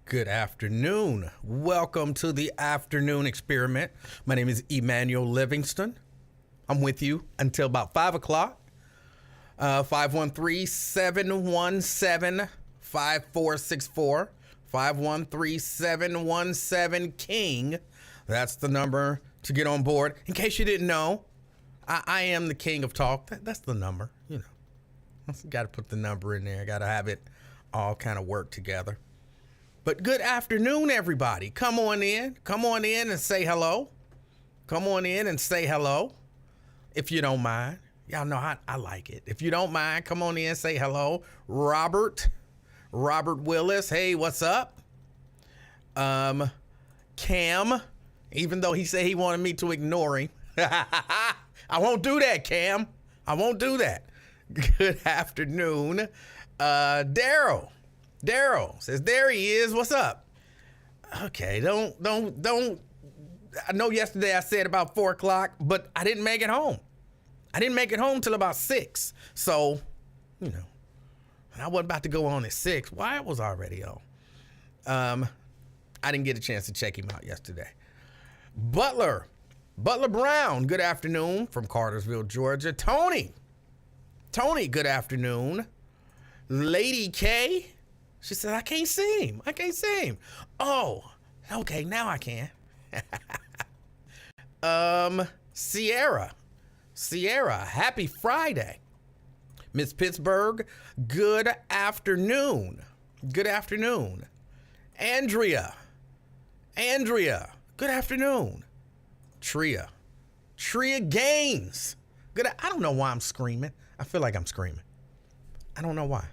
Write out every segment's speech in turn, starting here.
Good afternoon. Welcome to the afternoon experiment. My name is Emanuel Livingston. I'm with you until about 5 o'clock. 513-717-5464. 513-717-KING. That's the number to get on board. In case you didn't know, I am the king of talk. That's the number, you know. Got to put the number in there. Got to have it all kind of work together. But good afternoon, everybody. Come on in and say hello. Come on in and say hello, if you don't mind. Y'all know I like it. If you don't mind, come on in and say hello. Robert Willis, hey, what's up? Cam, even though he said he wanted me to ignore him. I won't do that, Cam. I won't do that. Good afternoon. Daryl says, there he is. What's up? Okay, don't. I know yesterday I said about 4 o'clock, but I didn't make it home. I didn't make it home till about 6. So, you know, I wasn't about to go on at 6. Why? It was already on. I didn't get a chance to check him out yesterday. Butler Brown, good afternoon from Cartersville, Georgia. Tony, good afternoon. Lady K, she said, I can't see him. Oh, okay, now I can. Sierra, happy Friday. Miss Pittsburgh, good afternoon. Andrea, good afternoon. Tria Gaines, I don't know why I'm screaming. I feel like I'm screaming. I don't know why.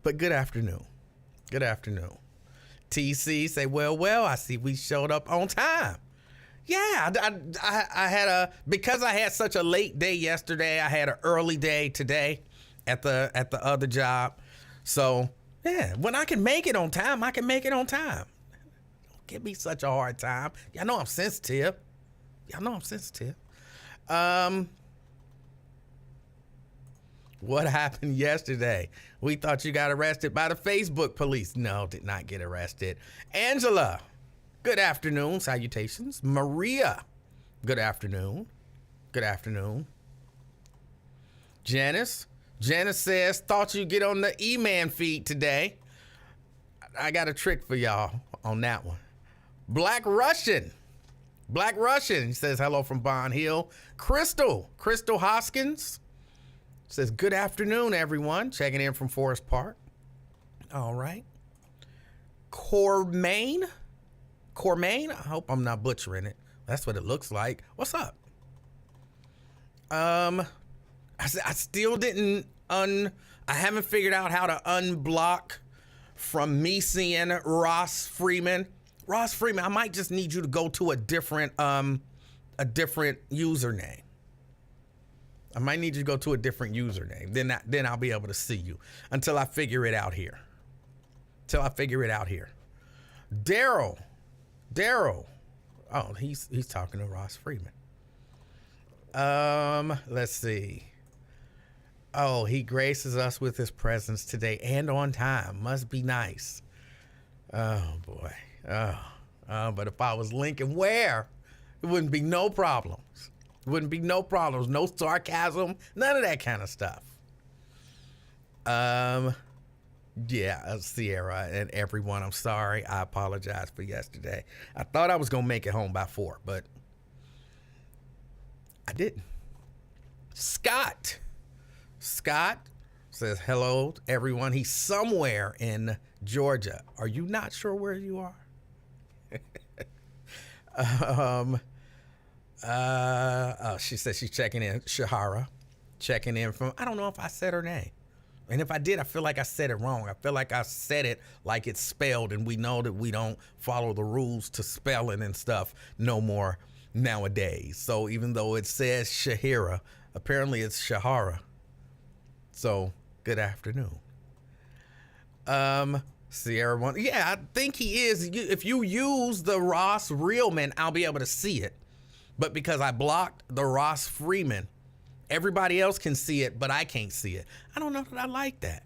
But good afternoon. TC say, well, I see we showed up on time. Yeah, I had because I had such a late day yesterday, I had an early day today at the other job. So, yeah, when I can make it on time, I can make it on time. Don't give me such a hard time. Y'all know I'm sensitive. What happened yesterday? We thought you got arrested by the Facebook police. No, did not get arrested. Angela, good afternoon. Salutations. Maria, good afternoon. Janice says, thought you'd get on the E-Man feed today. I got a trick for y'all on that one. Black Russian, he says hello from Bond Hill. Crystal Hoskins says, good afternoon, everyone. Checking in from Forest Park. All right. Cormaine, I hope I'm not butchering it. That's what it looks like. What's up? I still didn't I haven't figured out how to unblock from me seeing Ross Freeman. I might just need you to go to a different username. I might need you to go to a different username. Then I'll be able to see you until I figure it out here. Daryl. Oh, he's talking to Ross Freeman. Let's see. Oh, he graces us with his presence today and on time. Must be nice. Oh boy. But if I was Lincoln Ware, it wouldn't be no problems. No sarcasm, none of that kind of stuff. Yeah, Sierra and everyone, I'm sorry. I apologize for yesterday. I thought I was going to make it home by 4, but I didn't. Scott says hello to everyone. He's somewhere in Georgia. Are you not sure where you are? She says she's checking in. Shahara, checking in from, I don't know if I said her name. And if I did, I feel like I said it wrong. I feel like I said it like it's spelled, and we know that we don't follow the rules to spelling and stuff no more nowadays. So even though it says Shahira, apparently it's Shahara. So good afternoon. Sierra one. Yeah, I think he is. If you use the Ross Realman, I'll be able to see it. But because I blocked the Ross Freeman, everybody else can see it, but I can't see it. I don't know that I like that.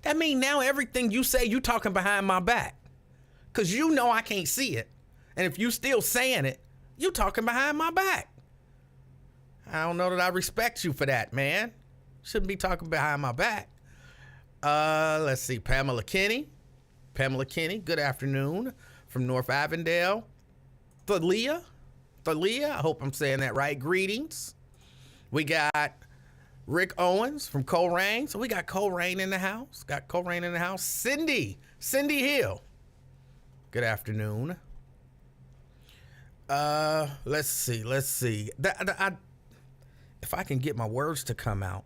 That means now everything you say, you talking behind my back. Because you know I can't see it. And if you still saying it, you talking behind my back. I don't know that I respect you for that, man. Shouldn't be talking behind my back. Let's see, Pamela Kinney. Pamela Kinney, good afternoon from North Avondale. Thalia, I hope I'm saying that right. Greetings. We got Rick Owens from Coleraine. So we got Coleraine in the house. Cindy Hill. Good afternoon. Let's see. If I can get my words to come out.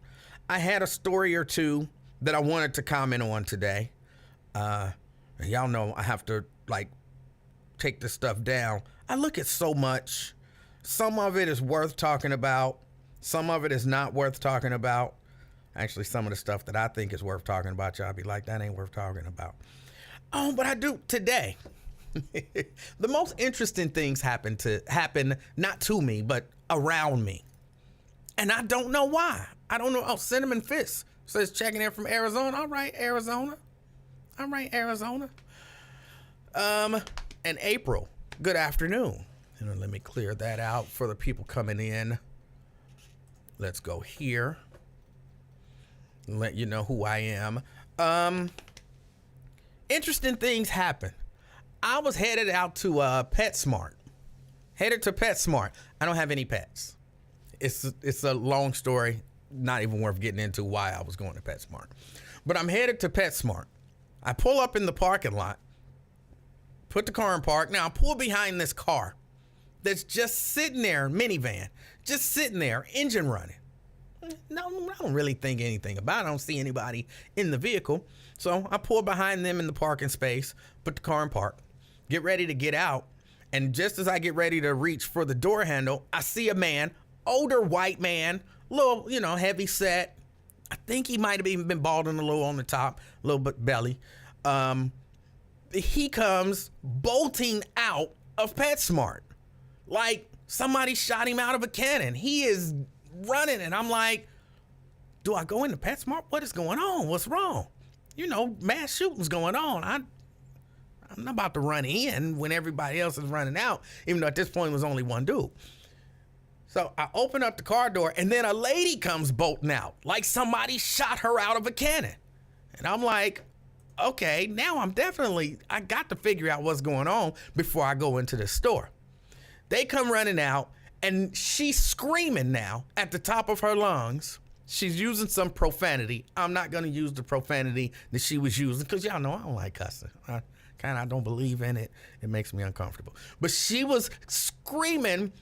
I had a story or two that I wanted to comment on today. Y'all know I have to take this stuff down. I look at so much. Some of it is worth talking about. Some of it is not worth talking about. Actually, some of the stuff that I think is worth talking about, y'all be like, that ain't worth talking about. Oh, but I do today. The most interesting things happen not to me, but around me. And I don't know why. I don't know. Oh, Cinnamon Fist says checking in from Arizona. All right, Arizona. And April, good afternoon. Let me clear that out for the people coming in. Let's go here. Let you know who I am. Interesting things happen. I was headed out to PetSmart. I don't have any pets. It's a long story, not even worth getting into why I was going to PetSmart. But I'm headed to PetSmart. I pull up in the parking lot, put the car in park. Now I pull behind this car that's just sitting there, minivan, just sitting there, engine running. No, I don't really think anything about it. I don't see anybody in the vehicle. So I pull behind them in the parking space, put the car in park, get ready to get out. And just as I get ready to reach for the door handle, I see a man, older white man, little, heavy set. I think he might have even been balding a little on the top, a little bit belly. He comes bolting out of PetSmart like somebody shot him out of a cannon. He is running, and I'm like, do I go into PetSmart? What is going on? What's wrong? Mass shooting's going on. I'm not about to run in when everybody else is running out, even though at this point it was only one dude. So I open up the car door, and then a lady comes bolting out like somebody shot her out of a cannon. And I'm like, okay, now I got to figure out what's going on before I go into the store. They come running out, and she's screaming now at the top of her lungs. She's using some profanity. I'm not going to use the profanity that she was using because y'all know I don't like cussing. I don't believe in it. It makes me uncomfortable. But she was screaming,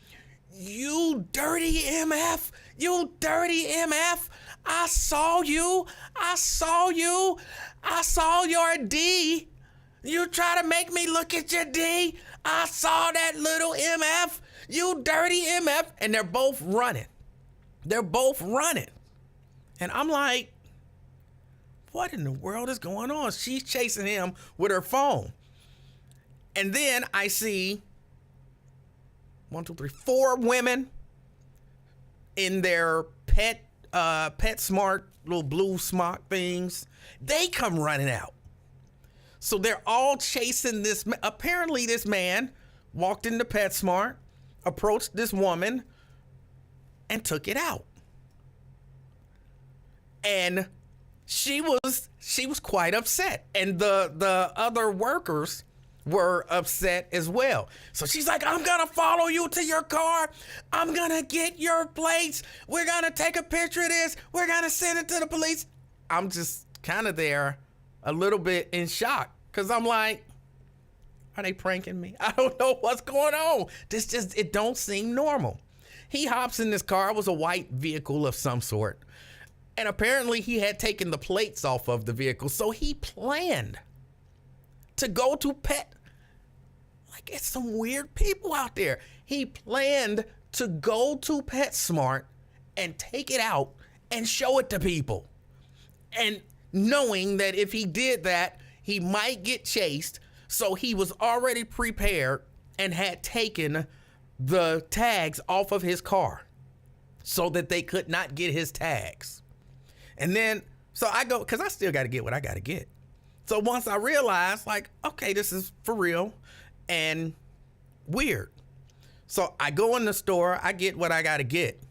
"You dirty MF! You dirty MF! I saw you! I saw you! I saw your D! You try to make me look at your D! I saw that little MF! You dirty MF!" And they're both running. And I'm like, what in the world is going on? She's chasing him with her phone. And then I see 4 women in their PetSmart little blue smock things. They come running out. So they're all chasing this. Apparently this man walked into PetSmart, approached this woman, and took it out. And she was quite upset. And the other workers were upset as well. So she's like, "I'm gonna follow you to your car. I'm gonna get your plates. We're gonna take a picture of this. We're gonna send it to the police." I'm just kind of there a little bit in shock because I'm like, are they pranking me? I don't know what's going on. It don't seem normal. He hops in this car. It was a white vehicle of some sort. And apparently he had taken the plates off of the vehicle. So he planned to go to it's some weird people out there. He planned to go to PetSmart and take it out and show it to people. And knowing that if he did that, he might get chased. So he was already prepared and had taken the tags off of his car so that they could not get his tags. And then So I go, because I still got to get what I got to get. So once I realized, like, okay, this is for real and weird. So I go in the store, I get what I got to get.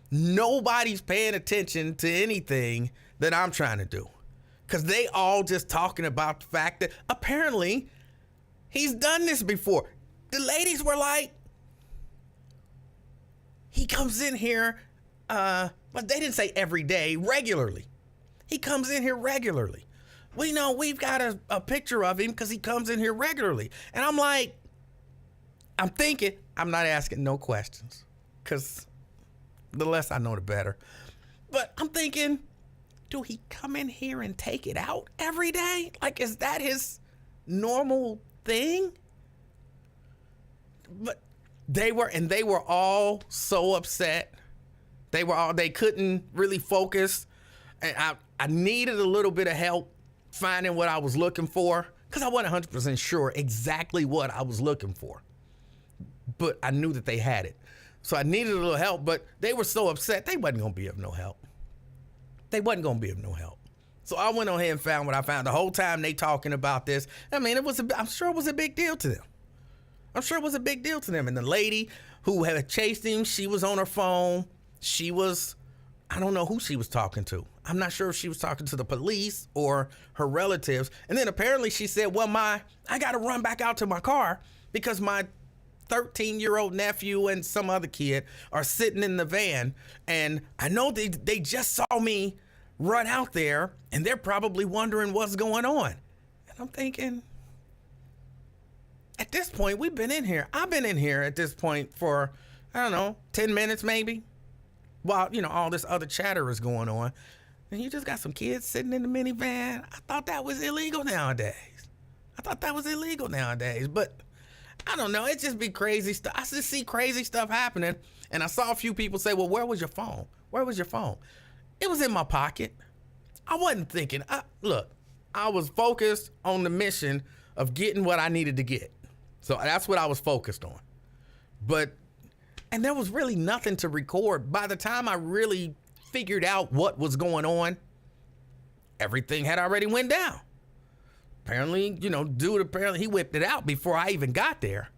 Nobody's paying attention to anything that I'm trying to do, because they all just talking about the fact that apparently he's done this before. The ladies were like, he comes in here, but they didn't say every day, regularly. He comes in here regularly. We know we've got a picture of him because he comes in here regularly. And I'm like, I'm thinking, I'm not asking no questions, because the less I know, the better. But I'm thinking, do he come in here and take it out every day? Like, is that his normal thing? But they were all so upset. They couldn't really focus. And I needed a little bit of help finding what I was looking for, because I wasn't 100% sure exactly what I was looking for. But I knew that they had it. So I needed a little help, but they were so upset, they wasn't going to be of no help. They wasn't going to be of no help. So I went on ahead and found what I found. The whole time they talking about this, I mean, I'm sure it was a big deal to them. I'm sure it was a big deal to them. And the lady who had chased him, she was on her phone. I don't know who she was talking to. I'm not sure if she was talking to the police or her relatives. And then apparently she said, well, I got to run back out to my car because my 13-year-old nephew and some other kid are sitting in the van, and I know they just saw me run out there, and they're probably wondering what's going on. And I'm thinking, at this point, we've been in here. I've been in here at this point for, I don't know, 10 minutes maybe, while, all this other chatter is going on. And you just got some kids sitting in the minivan. I thought that was illegal nowadays. But I don't know. It just be crazy stuff. I just see crazy stuff happening. And I saw a few people say, well, where was your phone? Where was your phone? It was in my pocket. I wasn't thinking. Look, I was focused on the mission of getting what I needed to get. So that's what I was focused on. And there was really nothing to record. By the time I really figured out what was going on, everything had already went down. Apparently, dude, he whipped it out before I even got there.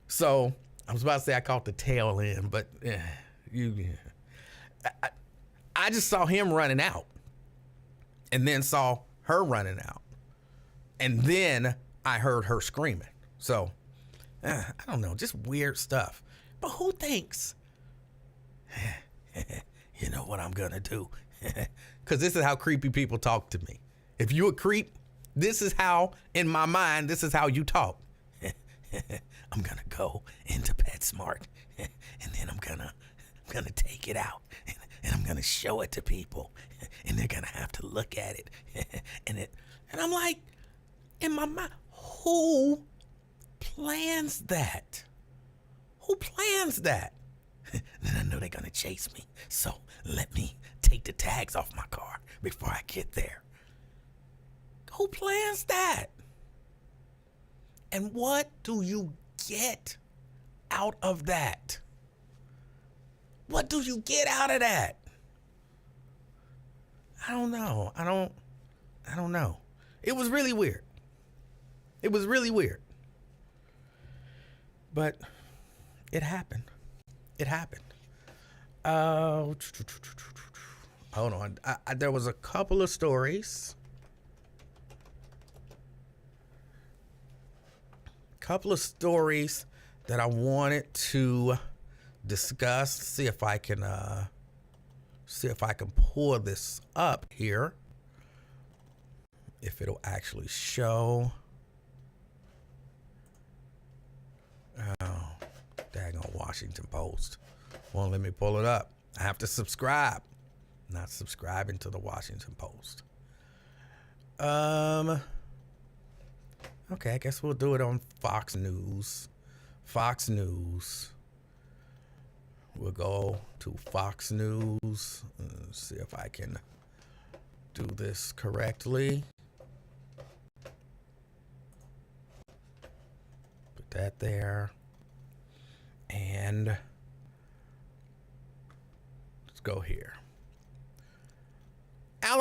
So I was about to say I caught the tail end, but I just saw him running out, and then saw her running out, and then I heard her screaming. So I don't know, just weird stuff. But who thinks, you know what I'm gonna do? Because this is how creepy people talk to me. If you a creep, this is how, in my mind, this is how you talk. I'm gonna go into PetSmart, and then I'm gonna take it out, and I'm gonna show it to people, and they're gonna have to look at it, and I'm like, in my mind, who plans that? Who plans that? Then I know they're gonna chase me, so let me take the tags off my car before I get there. Who plans that? And what do you get out of that? What do you get out of that? I don't know. I don't know. It was really weird. But it happened. Hold on. There was a couple of stories. That I wanted to discuss. See if I can pull this up here. If it'll actually show. Oh, daggone Washington Post. Won't let me pull it up. I have to subscribe. Not subscribing to the Washington Post. Okay, I guess we'll do it on Fox News. We'll go to Fox News. See if I can do this correctly. Put that there. And let's go here.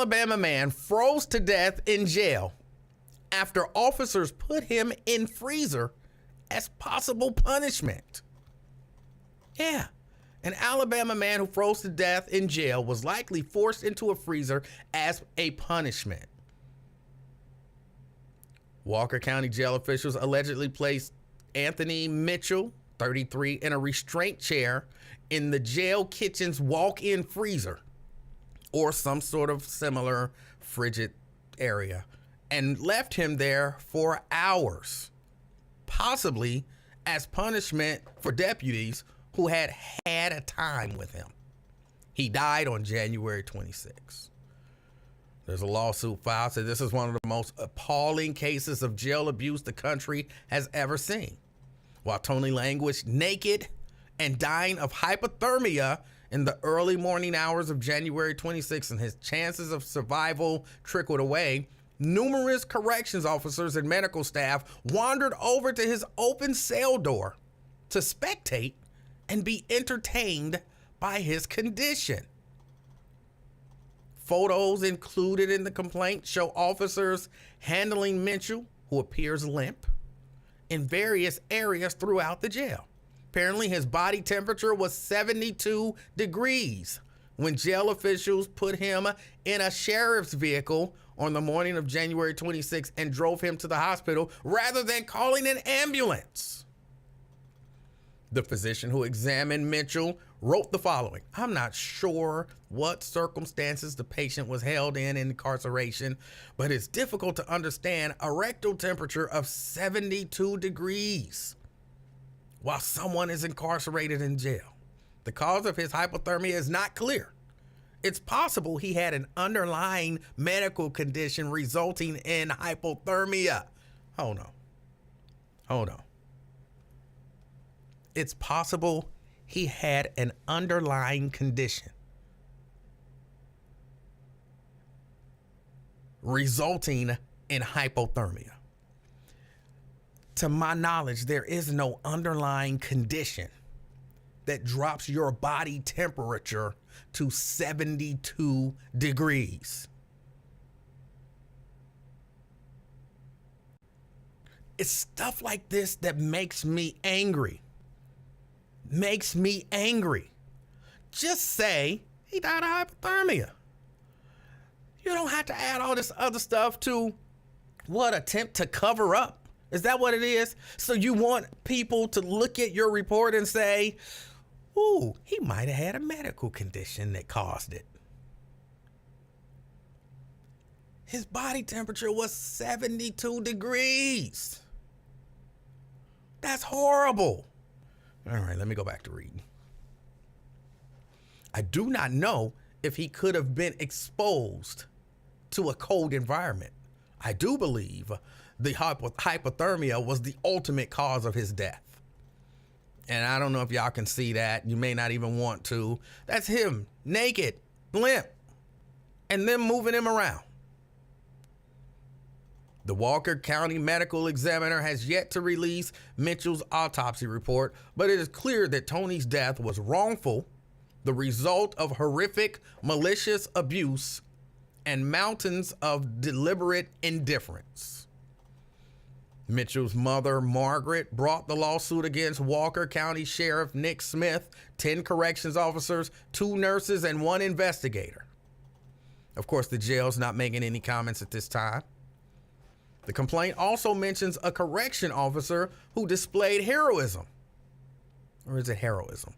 Alabama man froze to death in jail after officers put him in freezer as possible punishment. Yeah, an Alabama man who froze to death in jail was likely forced into a freezer as a punishment. Walker County jail officials allegedly placed Anthony Mitchell, 33, in a restraint chair in the jail kitchen's walk-in freezer or some sort of similar frigid area and left him there for hours, possibly as punishment for deputies who had a time with him. He died on January 26. There's a lawsuit filed said this is one of the most appalling cases of jail abuse the country has ever seen. While Tony languished naked and dying of hypothermia in the early morning hours of January 26 and his chances of survival trickled away, numerous corrections officers and medical staff wandered over to his open cell door to spectate and be entertained by his condition. Photos included in the complaint show officers handling Mitchell, who appears limp, in various areas throughout the jail. Apparently, his body temperature was 72 degrees when jail officials put him in a sheriff's vehicle on the morning of January 26 and drove him to the hospital rather than calling an ambulance. The physician who examined Mitchell wrote the following: "I'm not sure what circumstances the patient was held in incarceration, but it's difficult to understand a rectal temperature of 72 degrees while someone is incarcerated in jail. The cause of his hypothermia is not clear. It's possible he had an underlying medical condition resulting in hypothermia." Hold on. It's possible he had an underlying condition resulting in hypothermia. To my knowledge, there is no underlying condition that drops your body temperature to 72 degrees. It's stuff like this that makes me angry. Just say he died of hypothermia. You don't have to add all this other stuff to what attempt to cover up. Is that what it is? So you want people to look at your report and say, ooh, he might have had a medical condition that caused it. His body temperature was 72 degrees. That's horrible. All right, let me go back to reading. I do not know if he could have been exposed to a cold environment. I do believe the hypothermia was the ultimate cause of his death. And I don't know if y'all can see that. You may not even want to. That's him, naked, limp, and them moving him around. The Walker County Medical Examiner has yet to release Mitchell's autopsy report, but it is clear that Tony's death was wrongful, the result of horrific, malicious abuse, and mountains of deliberate indifference. Mitchell's mother, Margaret, brought the lawsuit against Walker County Sheriff Nick Smith, 10 corrections officers, 2 nurses, and 1 investigator. Of course, the jail's not making any comments at this time. The complaint also mentions a correction officer who displayed heroism. Or is it heroism?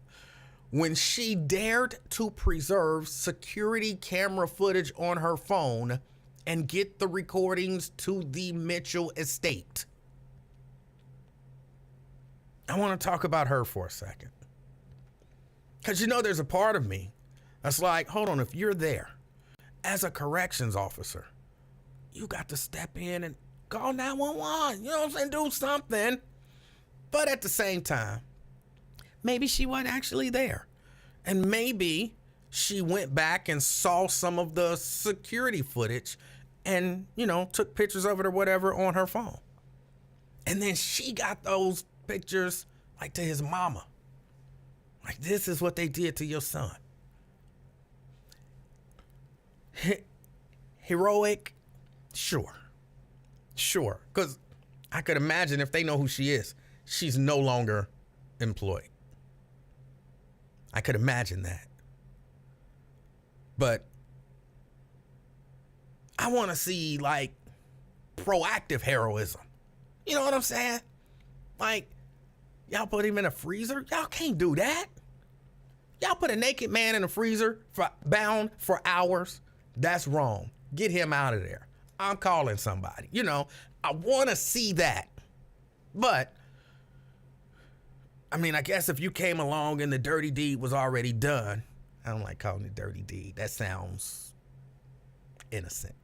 When she dared to preserve security camera footage on her phone and get the recordings to the Mitchell estate. I want to talk about her for a second. Because there's a part of me that's like, hold on, if you're there as a corrections officer, you got to step in and call 911, you know what I'm saying? Do something. But at the same time, maybe she wasn't actually there. And maybe she went back and saw some of the security footage and, took pictures of it or whatever on her phone. And then she got those pictures like to his mama. Like, this is what they did to your son. heroic? Sure. Because I could imagine if they know who she is, she's no longer employed. I could imagine that. But I want to see like proactive heroism. You know what I'm saying? Like, y'all put him in a freezer? Y'all can't do that. Y'all put a naked man in a freezer bound for hours? That's wrong. Get him out of there. I'm calling somebody. You know, I want to see that. But, I mean, I guess if you came along and the dirty deed was already done, I don't like calling it dirty deed. That sounds innocent.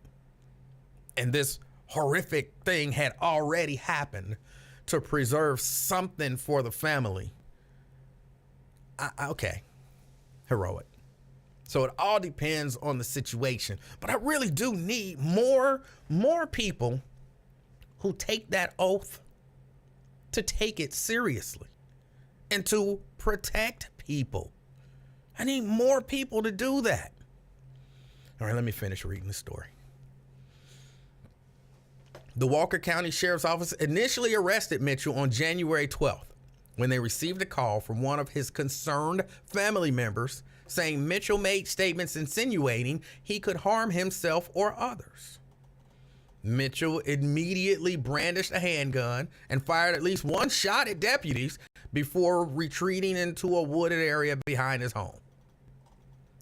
And this horrific thing had already happened to preserve something for the family. Okay, heroic. So it all depends on the situation. But I really do need more people who take that oath to take it seriously and to protect people. I need more people to do that. All right, let me finish reading the story. The Walker County Sheriff's Office initially arrested Mitchell on January 12th when they received a call from one of his concerned family members saying Mitchell made statements insinuating he could harm himself or others. Mitchell immediately brandished a handgun and fired at least one shot at deputies before retreating into a wooded area behind his home.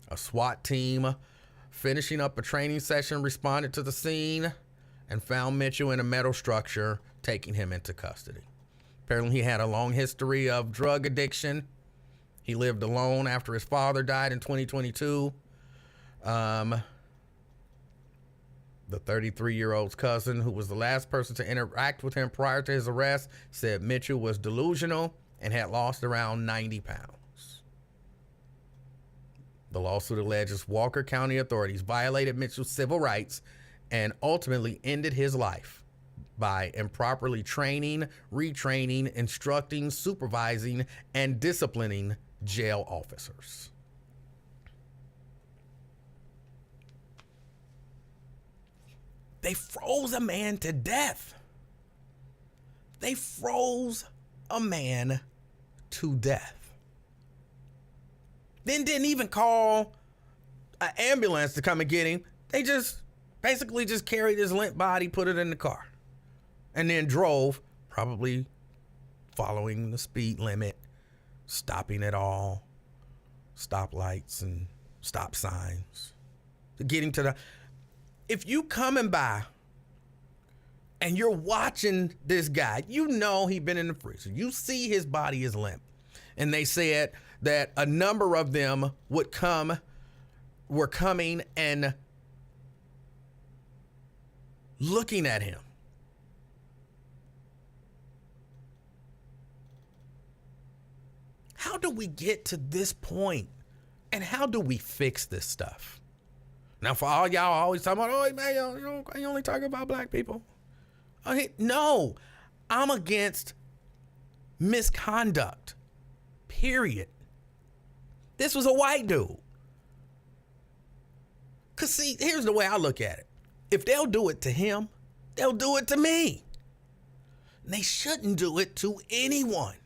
A SWAT team finishing up a training session responded to the scene and found Mitchell in a metal structure, taking him into custody. Apparently, he had a long history of drug addiction. He lived alone after his father died in 2022. The 33-year-old's cousin, who was the last person to interact with him prior to his arrest, said Mitchell was delusional and had lost around 90 pounds. The lawsuit alleges Walker County authorities violated Mitchell's civil rights and ultimately ended his life by improperly training, retraining, instructing, supervising, and disciplining jail officers. They froze a man to death. They froze a man to death. Then didn't even call an ambulance to come and get him. They basically just carried his limp body, put it in the car, and then drove, probably following the speed limit, stopping at all stoplights and stop signs to get him to the... If you coming by and you're watching this guy, you know he's been in the freezer. You see his body is limp. And they said that a number of them were coming and looking at him. How do we get to this point? And how do we fix this stuff? Now, for all y'all always talking about, oh, man, you only talk about black people. No, I'm against misconduct, period. This was a white dude. Because, see, here's the way I look at it. If they'll do it to him, they'll do it to me. And they shouldn't do it to anyone.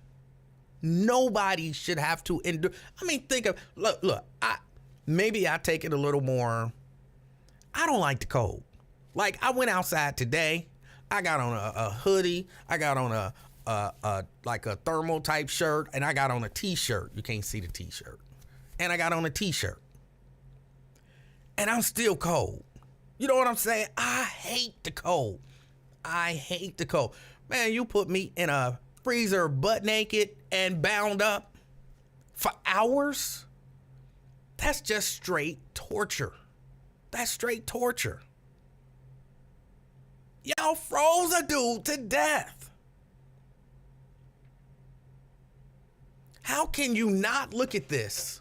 Nobody should have to endure. I mean, look, maybe I take it a little more. I don't like the cold. Like, I went outside today. I got on a hoodie. I got on a thermal type shirt, and I got on a t-shirt. You can't see the t-shirt. And I got on a t-shirt. And I'm still cold. You know what I'm saying? I hate the cold. Man, you put me in a freezer butt naked and bound up for hours? That's just straight torture. Y'all froze a dude to death. How can you not look at this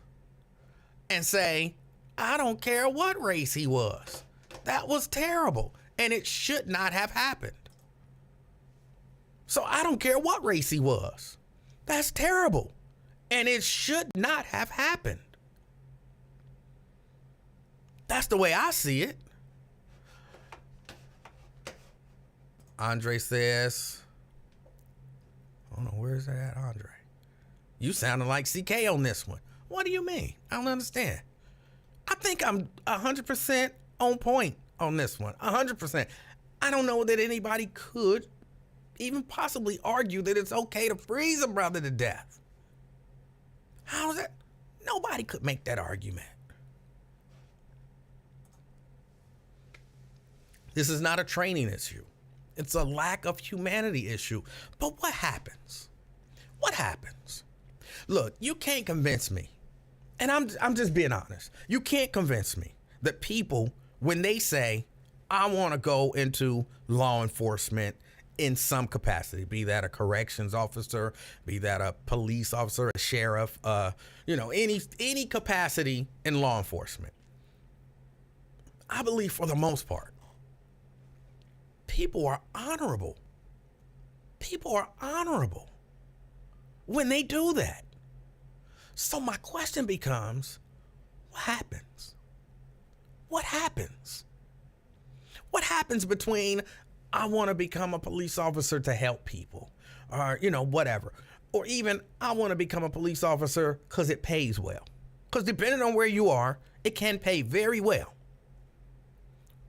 and say, I don't care what race he was? That was terrible, and it should not have happened. So I don't care what race he was. That's terrible, and it should not have happened. That's the way I see it. Andre says, I don't know, where is that at, Andre? You sounding like CK on this one. What do you mean? I don't understand. I think I'm 100% on point on this one. 100%. I don't know that anybody could even possibly argue that it's okay to freeze a brother to death. How is that? Nobody could make that argument. This is not a training issue. It's a lack of humanity issue. But what happens? What happens? Look, you can't convince me, and I'm just being honest. You can't convince me that people, when they say, I want to go into law enforcement in some capacity, be that a corrections officer, be that a police officer, a sheriff, any capacity in law enforcement. I believe for the most part, people are honorable. People are honorable when they do that. So my question becomes, what happens? What happens? What happens between I want to become a police officer to help people, or, whatever, or even I want to become a police officer because it pays well? Because depending on where you are, it can pay very well.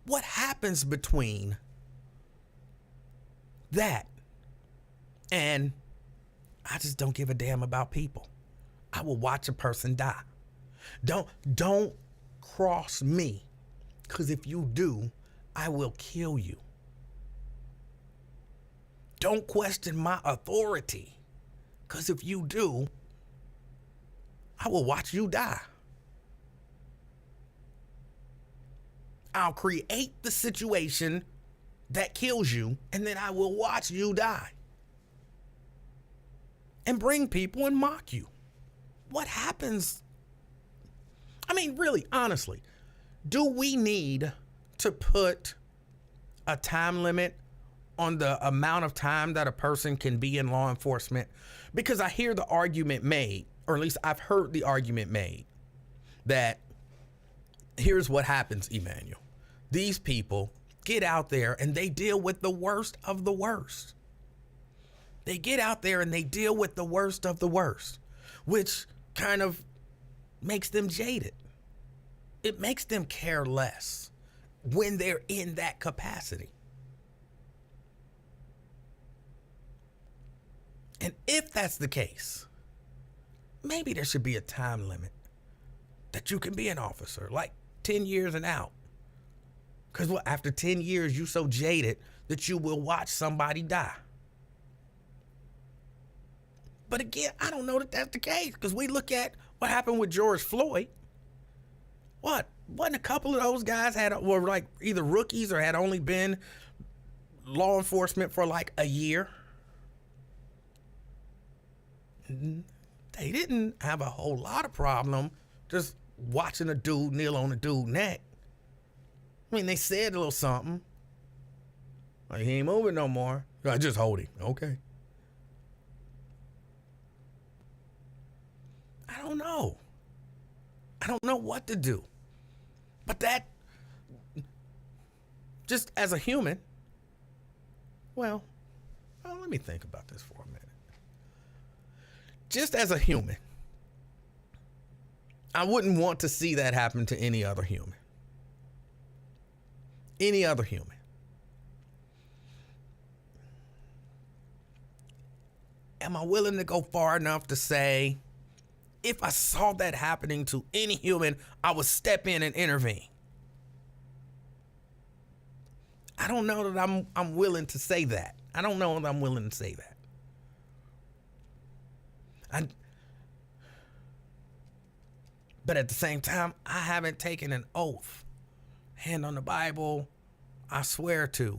What happens between that and I just don't give a damn about people? I will watch a person die. Don't cross me, because if you do, I will kill you. Don't question my authority, because if you do, I will watch you die. I'll create the situation that kills you, and then I will watch you die and bring people and mock you. What happens? I mean, really, honestly, do we need to put a time limit on the amount of time that a person can be in law enforcement? Because I hear the argument made, or at least I've heard the argument made, that here's what happens, Emanuel. These people get out there and they deal with the worst of the worst. They get out there and they deal with the worst of the worst, which kind of makes them jaded. It makes them care less when they're in that capacity. And if that's the case, maybe there should be a time limit that you can be an officer, like 10 years and out. Because after 10 years, you're so jaded that you will watch somebody die. But again, I don't know that that's the case, because we look at what happened with George Floyd. Wasn't a couple of those guys were like either rookies or had only been law enforcement for like a year? They didn't have a whole lot of problem just watching a dude kneel on a dude's neck. I mean, they said a little something. Like, he ain't moving no more. I just hold him. Okay. I don't know. I don't know what to do. But that, just as a human, well, let me think about this for a minute. Just as a human, I wouldn't want to see that happen to any other human. Any other human. Am I willing to go far enough to say, if I saw that happening to any human, I would step in and intervene? I don't know that I'm willing to say that. I don't know that I'm willing to say that. But at the same time, I haven't taken an oath, hand on the Bible, I swear to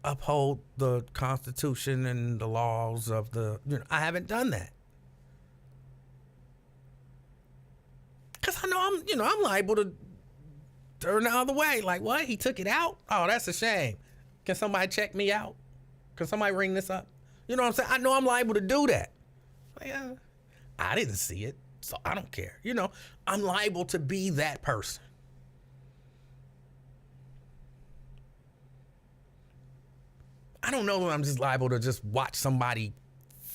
uphold the Constitution and the laws of I haven't done that. Because I know I'm liable to turn the other way. Like, what? He took it out? Oh, that's a shame. Can somebody check me out? Can somebody ring this up? You know what I'm saying? I know I'm liable to do that. Like, I didn't see it, so I don't care. I'm liable to be that person. I don't know that I'm just liable to just watch somebody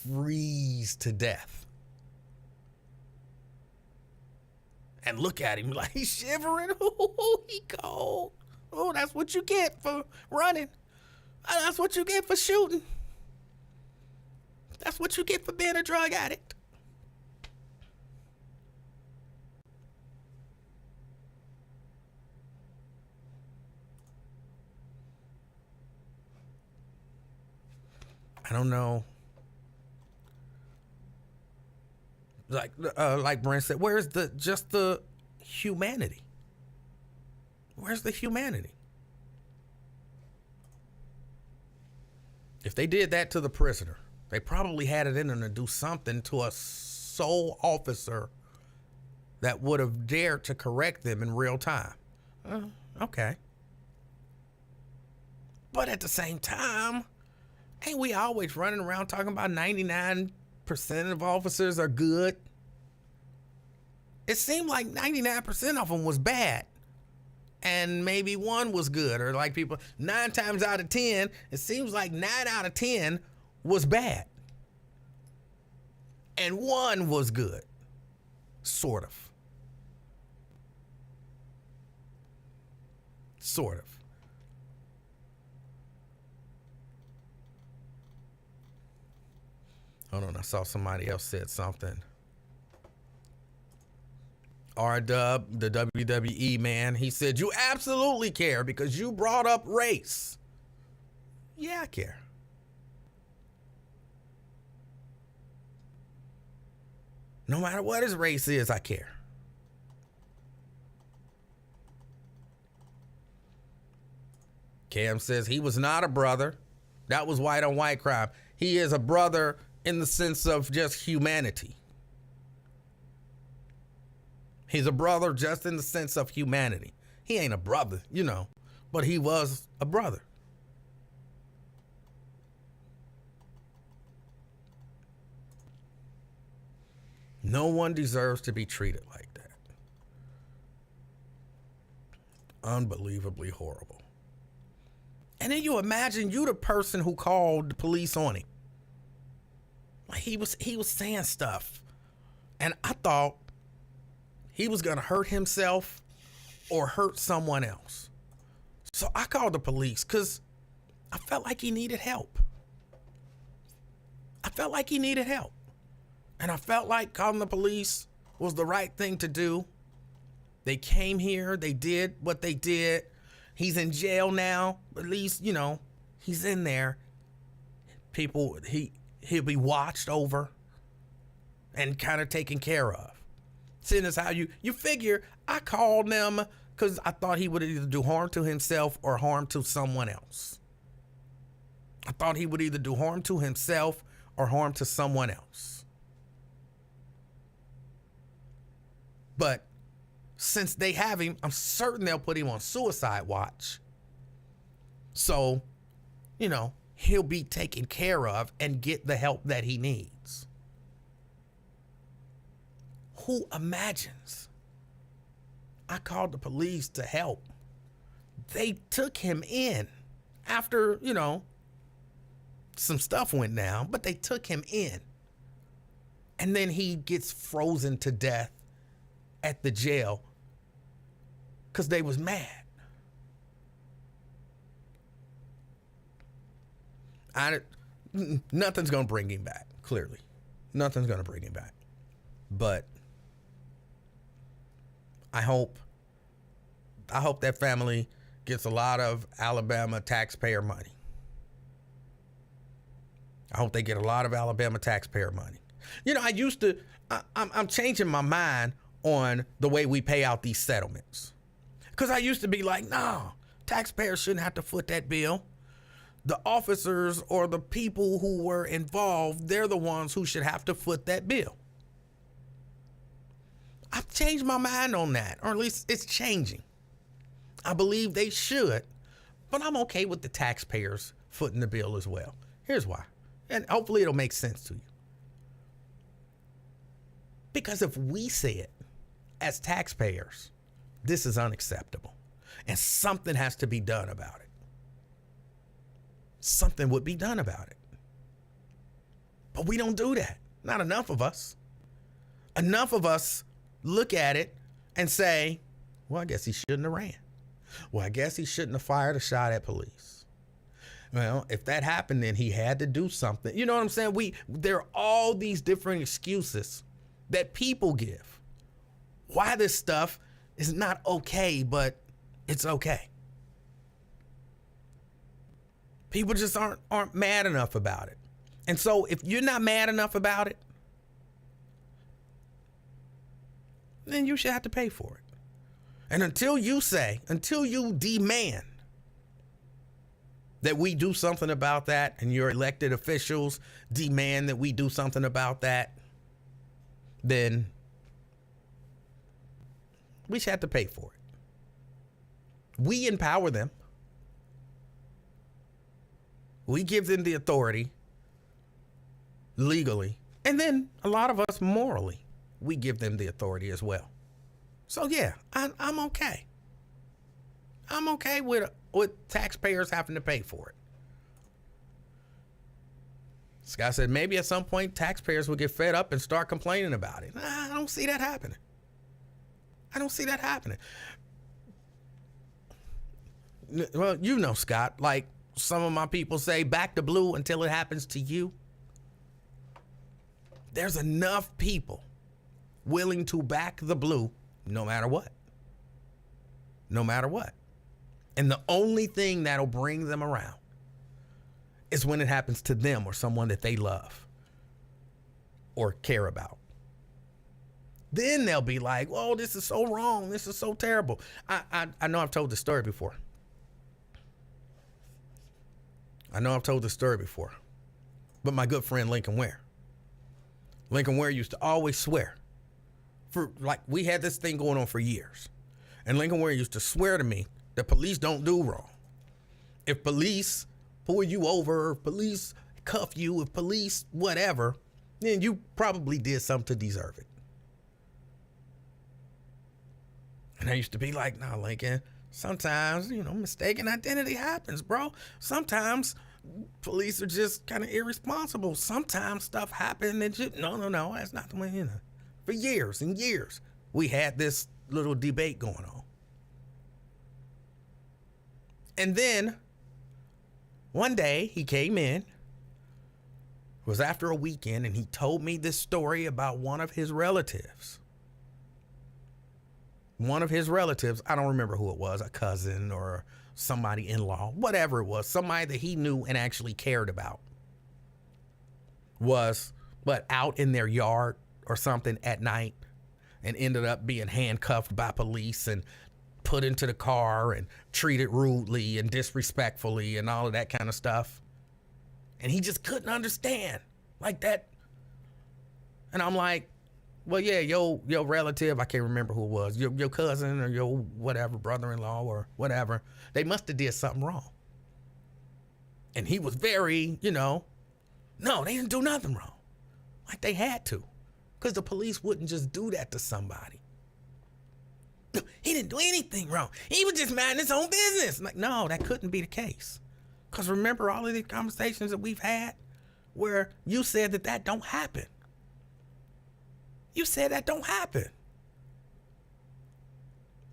freeze to death and look at him like he's shivering. Ooh, he cold. Oh, that's what you get for running. That's what you get for shooting. That's what you get for being a drug addict. I don't know. Like Brent said, where's the humanity? Where's the humanity? If they did that to the prisoner, they probably had it in them to do something to a sole officer that would have dared to correct them in real time. Okay. But at the same time, ain't we always running around talking about 99% of officers are good? It seemed like 99% of them was bad. And maybe one was good. Or like people, 9 times out of 10, it seems like 9 out of 10 was bad. And 1 was good. Sort of. Sort of. Hold on, I saw somebody else said something. R-Dub, the WWE man, he said, you absolutely care because you brought up race. Yeah, I care. No matter what his race is, I care. Cam says he was not a brother. That was white on white crime. He is a brother in the sense of just humanity. He's a brother just in the sense of humanity. He ain't a brother, you know, but he was a brother. No one deserves to be treated like that. Unbelievably horrible. And then you imagine you the person who called the police on him. Like he was saying stuff. And I thought he was going to hurt himself or hurt someone else. So I called the police because I felt like he needed help. And I felt like calling the police was the right thing to do. They came here. They did what they did. He's in jail now. At least, you know, he's in there. People, he'll be watched over and kind of taken care of. Seeing as how you figure, I called them because I thought he would either do harm to himself or harm to someone else. I thought he would either do harm to himself or harm to someone else. But since they have him, I'm certain they'll put him on suicide watch. So, you know, he'll be taken care of and get the help that he needs. Who imagines? I called the police to help. They took him in after, you know, some stuff went down, but they took him in. And then he gets frozen to death at the jail because they was mad. Nothing's going to bring him back, clearly. Nothing's going to bring him back. But I hope that family gets a lot of Alabama taxpayer money. I hope they get a lot of Alabama taxpayer money. You know, I'm changing my mind on the way we pay out these settlements. Because I used to be like, no, taxpayers shouldn't have to foot that bill. The officers or the people who were involved, they're the ones who should have to foot that bill. I've changed my mind on that, or at least it's changing. I believe they should, but I'm okay with the taxpayers footing the bill as well. Here's why, and hopefully it'll make sense to you. Because if we say it as taxpayers, this is unacceptable, and something has to be done about it. something would be done about it. But we don't do that. Not enough of us. Enough of us look at it and say, well, I guess he shouldn't have ran. Well, I guess he shouldn't have fired a shot at police. Well, if that happened, then he had to do something. You know what I'm saying? There are all these different excuses that people give. Why this stuff is not okay, but it's okay. People just aren't mad enough about it. And so if you're not mad enough about it, then you should have to pay for it. And until you demand that we do something about that, and your elected officials demand that we do something about that, then we should have to pay for it. We empower them. We give them the authority legally. And then a lot of us morally, we give them the authority as well. So yeah, I'm okay. I'm okay with taxpayers having to pay for it. Scott said maybe at some point taxpayers will get fed up and start complaining about it. I don't see that happening. I don't see that happening. Well, you know, Scott, like some of my people say, back to blue until it happens to you. There's enough people willing to back the blue no matter what. No matter what. And the only thing that'll bring them around is when it happens to them or someone that they love or care about. Then they'll be like, oh, this is so wrong. This is so terrible. I know I've told this story before. But my good friend Lincoln Ware used to always swear. We had this thing going on for years. And Lincoln Ware used to swear to me that police don't do wrong. If police pull you over, if police cuff you, if police whatever, then you probably did something to deserve it. And I used to be like, nah, Lincoln, sometimes, mistaken identity happens, bro. Sometimes police are just kind of irresponsible. Sometimes stuff happens and no, that's not the way, For years and years, we had this little debate going on. And then one day he came in, it was after a weekend, and he told me this story about one of his relatives. I don't remember who it was, a cousin or somebody in-law, whatever it was, somebody that he knew and actually cared about, was out in their yard or something at night and ended up being handcuffed by police and put into the car and treated rudely and disrespectfully and all of that kind of stuff. And he just couldn't understand like that. And I'm like, well, yeah, your relative, I can't remember who it was, your cousin or your whatever, brother-in-law or whatever, they must have did something wrong. And he was very, no, they didn't do nothing wrong. Like they had to, because the police wouldn't just do that to somebody. He didn't do anything wrong. He was just minding his own business. Like, no, that couldn't be the case. Because remember all of these conversations that we've had where you said that don't happen. You said that don't happen.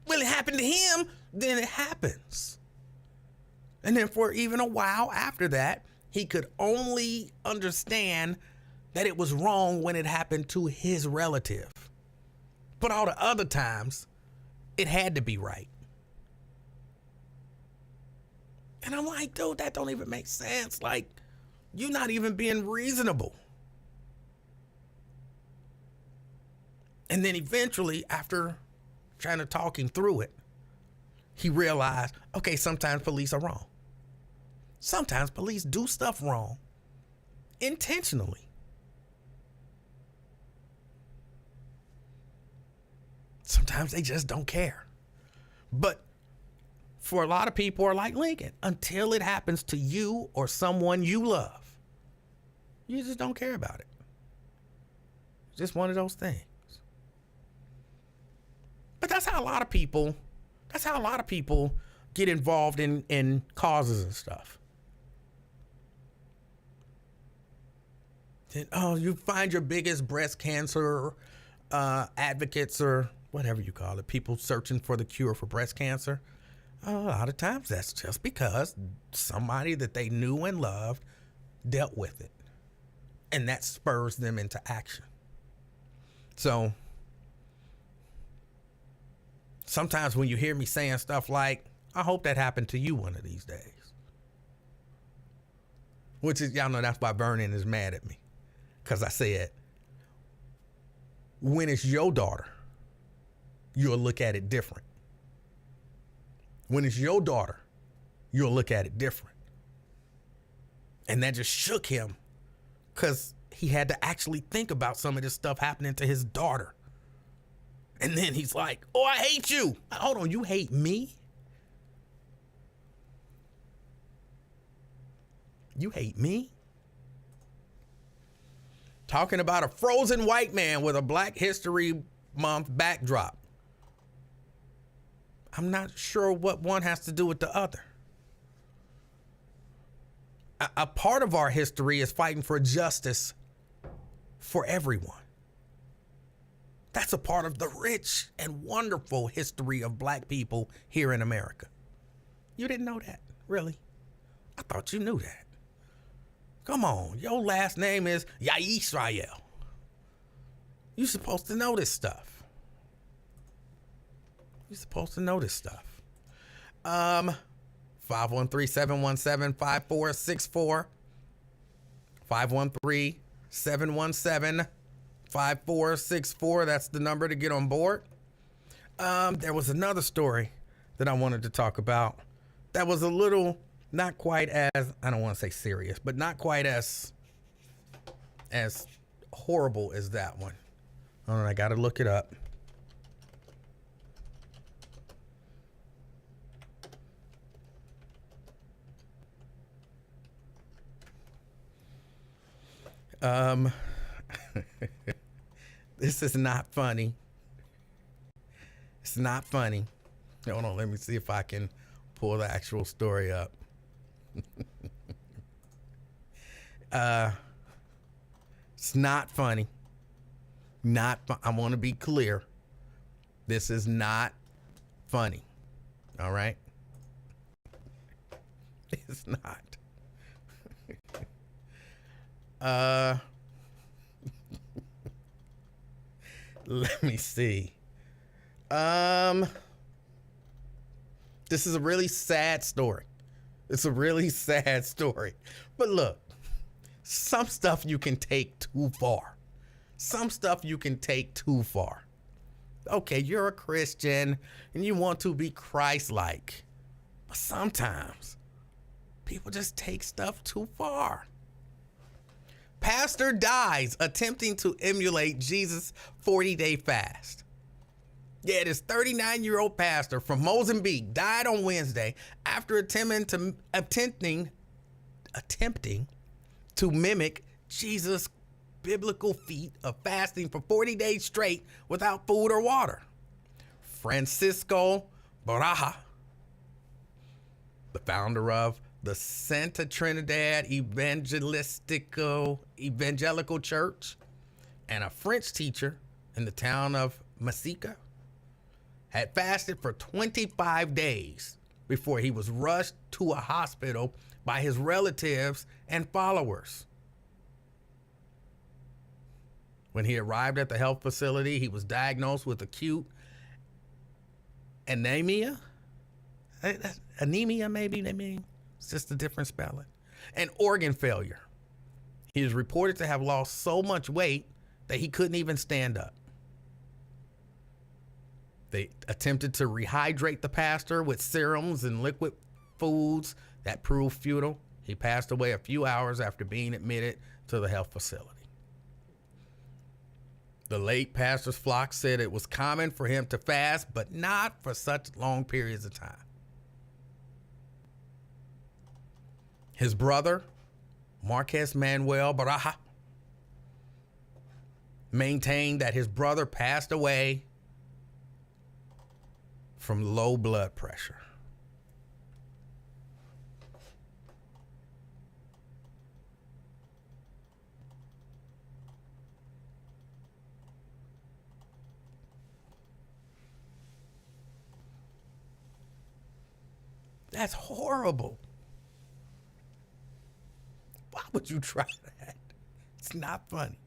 Well, it happened to him, then it happens. And then for even a while after that, he could only understand that it was wrong when it happened to his relative. But all the other times, it had to be right. And I'm like, dude, that don't even make sense. Like, you're not even being reasonable. And then eventually, after trying to talk him through it, he realized, okay, sometimes police are wrong. Sometimes police do stuff wrong intentionally. Sometimes they just don't care. But for a lot of people are like Lincoln, until it happens to you or someone you love, you just don't care about it. It's just one of those things. But that's how a lot of people get involved in causes and stuff. And, oh, you find your biggest breast cancer advocates or whatever you call it, people searching for the cure for breast cancer. A lot of times that's just because somebody that they knew and loved dealt with it. And that spurs them into action. So sometimes when you hear me saying stuff like, I hope that happened to you one of these days. Which is, y'all know that's why Vernon is mad at me. Because I said, when it's your daughter, you'll look at it different. When it's your daughter, you'll look at it different. And that just shook him because he had to actually think about some of this stuff happening to his daughter. And then he's like, oh, I hate you. Hold on, you hate me? You hate me? Talking about a frozen white man with a Black History Month backdrop. I'm not sure what one has to do with the other. A part of our history is fighting for justice for everyone. That's a part of the rich and wonderful history of Black people here in America. You didn't know that, really? I thought you knew that. Come on, your last name is Yisrael. You're supposed to know this stuff. You're supposed to know this stuff. 513-717-5464. 513-717-5464. That's the number to get on board. There was another story that I wanted to talk about that was a little, not quite as, I don't want to say serious, but not quite as horrible as that one. Hold on, I got to look it up. This is not funny. It's not funny. Hold on, let me see if I can pull the actual story up. It's not funny. I want to be clear. This is not funny. All right? It's not. Let me see. This is a really sad story. It's a really sad story. But look, some stuff you can take too far. Some stuff you can take too far. Okay, you're a Christian and you want to be Christ-like. But sometimes people just take stuff too far. Pastor dies attempting to emulate Jesus' 40-day fast. Yeah, this 39-year-old pastor from Mozambique died on Wednesday after attempting to mimic Jesus' biblical feat of fasting for 40 days straight without food or water. Francisco Baraja, the founder of the Santa Trinidad Evangelical Church and a French teacher in the town of Masica, had fasted for 25 days before he was rushed to a hospital by his relatives and followers. When he arrived at the health facility, he was diagnosed with acute anemia. Anemia, maybe they mean. It's just a different spelling. And organ failure. He is reported to have lost so much weight that he couldn't even stand up. They attempted to rehydrate the pastor with serums and liquid foods. That proved futile. He passed away a few hours after being admitted to the health facility. The late pastor's flock said it was common for him to fast, but not for such long periods of time. His brother, Marquez Manuel Baraja, maintained that his brother passed away from low blood pressure. That's horrible. Why would you try that? It's not funny.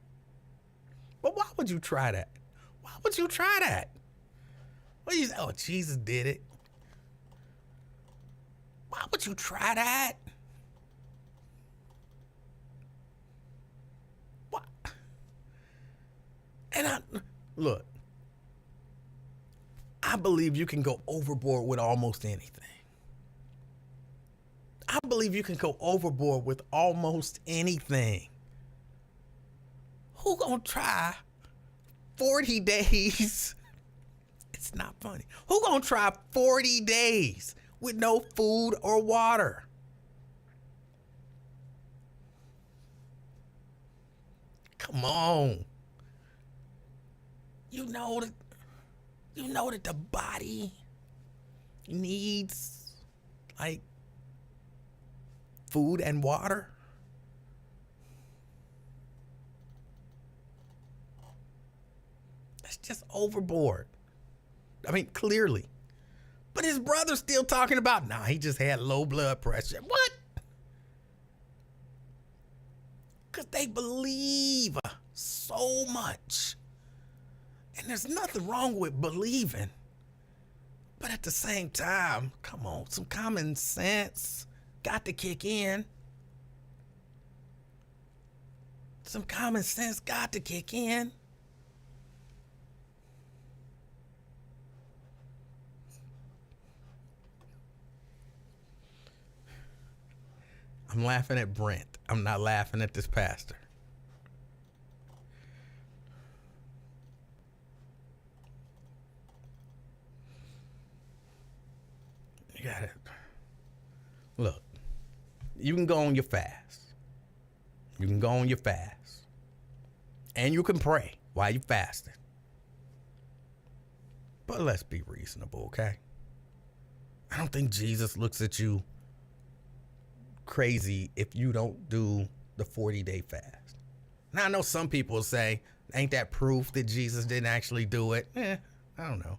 But why would you try that? Why would you try that? What you say? Oh, Jesus did it. Why would you try that? What? And look, I believe you can go overboard with almost anything. I believe you can go overboard with almost anything. Who gonna try 40 days? It's not funny. Who gonna try 40 days with no food or water? Come on. You know that the body needs like food and water. That's just overboard. I mean, clearly. But his brother's still talking about, nah, he just had low blood pressure. What? Because they believe so much. And there's nothing wrong with believing. But at the same time, come on, some common sense got to kick in. Some common sense got to kick in. I'm laughing at Brent. I'm not laughing at this pastor. You got it. Look, you can go on your fast. You can go on your fast. And you can pray while you're fasting. But let's be reasonable, okay? I don't think Jesus looks at you crazy if you don't do the 40-day fast. Now, I know some people will say, ain't that proof that Jesus didn't actually do it? I don't know.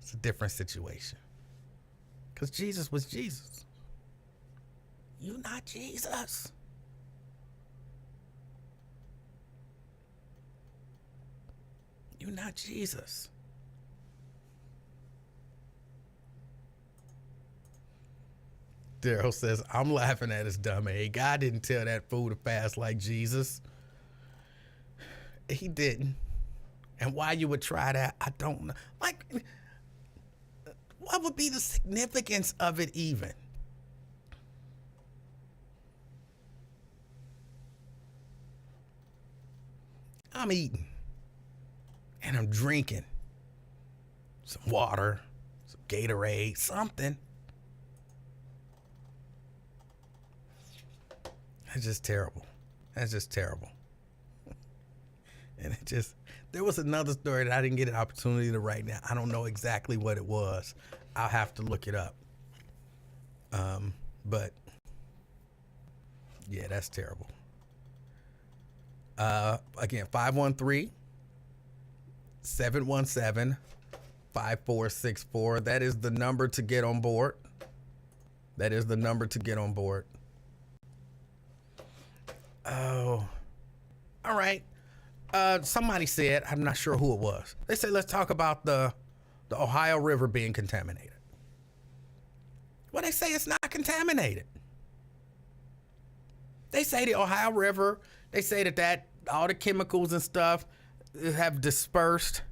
It's a different situation. Because Jesus was Jesus. You're not Jesus. You're not Jesus. Daryl says, I'm laughing at his dumb ass. God didn't tell that fool to fast like Jesus. He didn't. And why you would try that, I don't know. Like, what would be the significance of it even? I'm eating. And I'm drinking. Some water, some Gatorade, something. That's just terrible. That's just terrible. And there was another story that I didn't get an opportunity to write down. I don't know exactly what it was. I'll have to look it up. But yeah, that's terrible. Again, 513-717-5464. That is the number to get on board. Oh, all right. Somebody said, I'm not sure who it was. They said, let's talk about the Ohio River being contaminated. Well, they say it's not contaminated. They say the Ohio River, they say that all the chemicals and stuff have dispersed.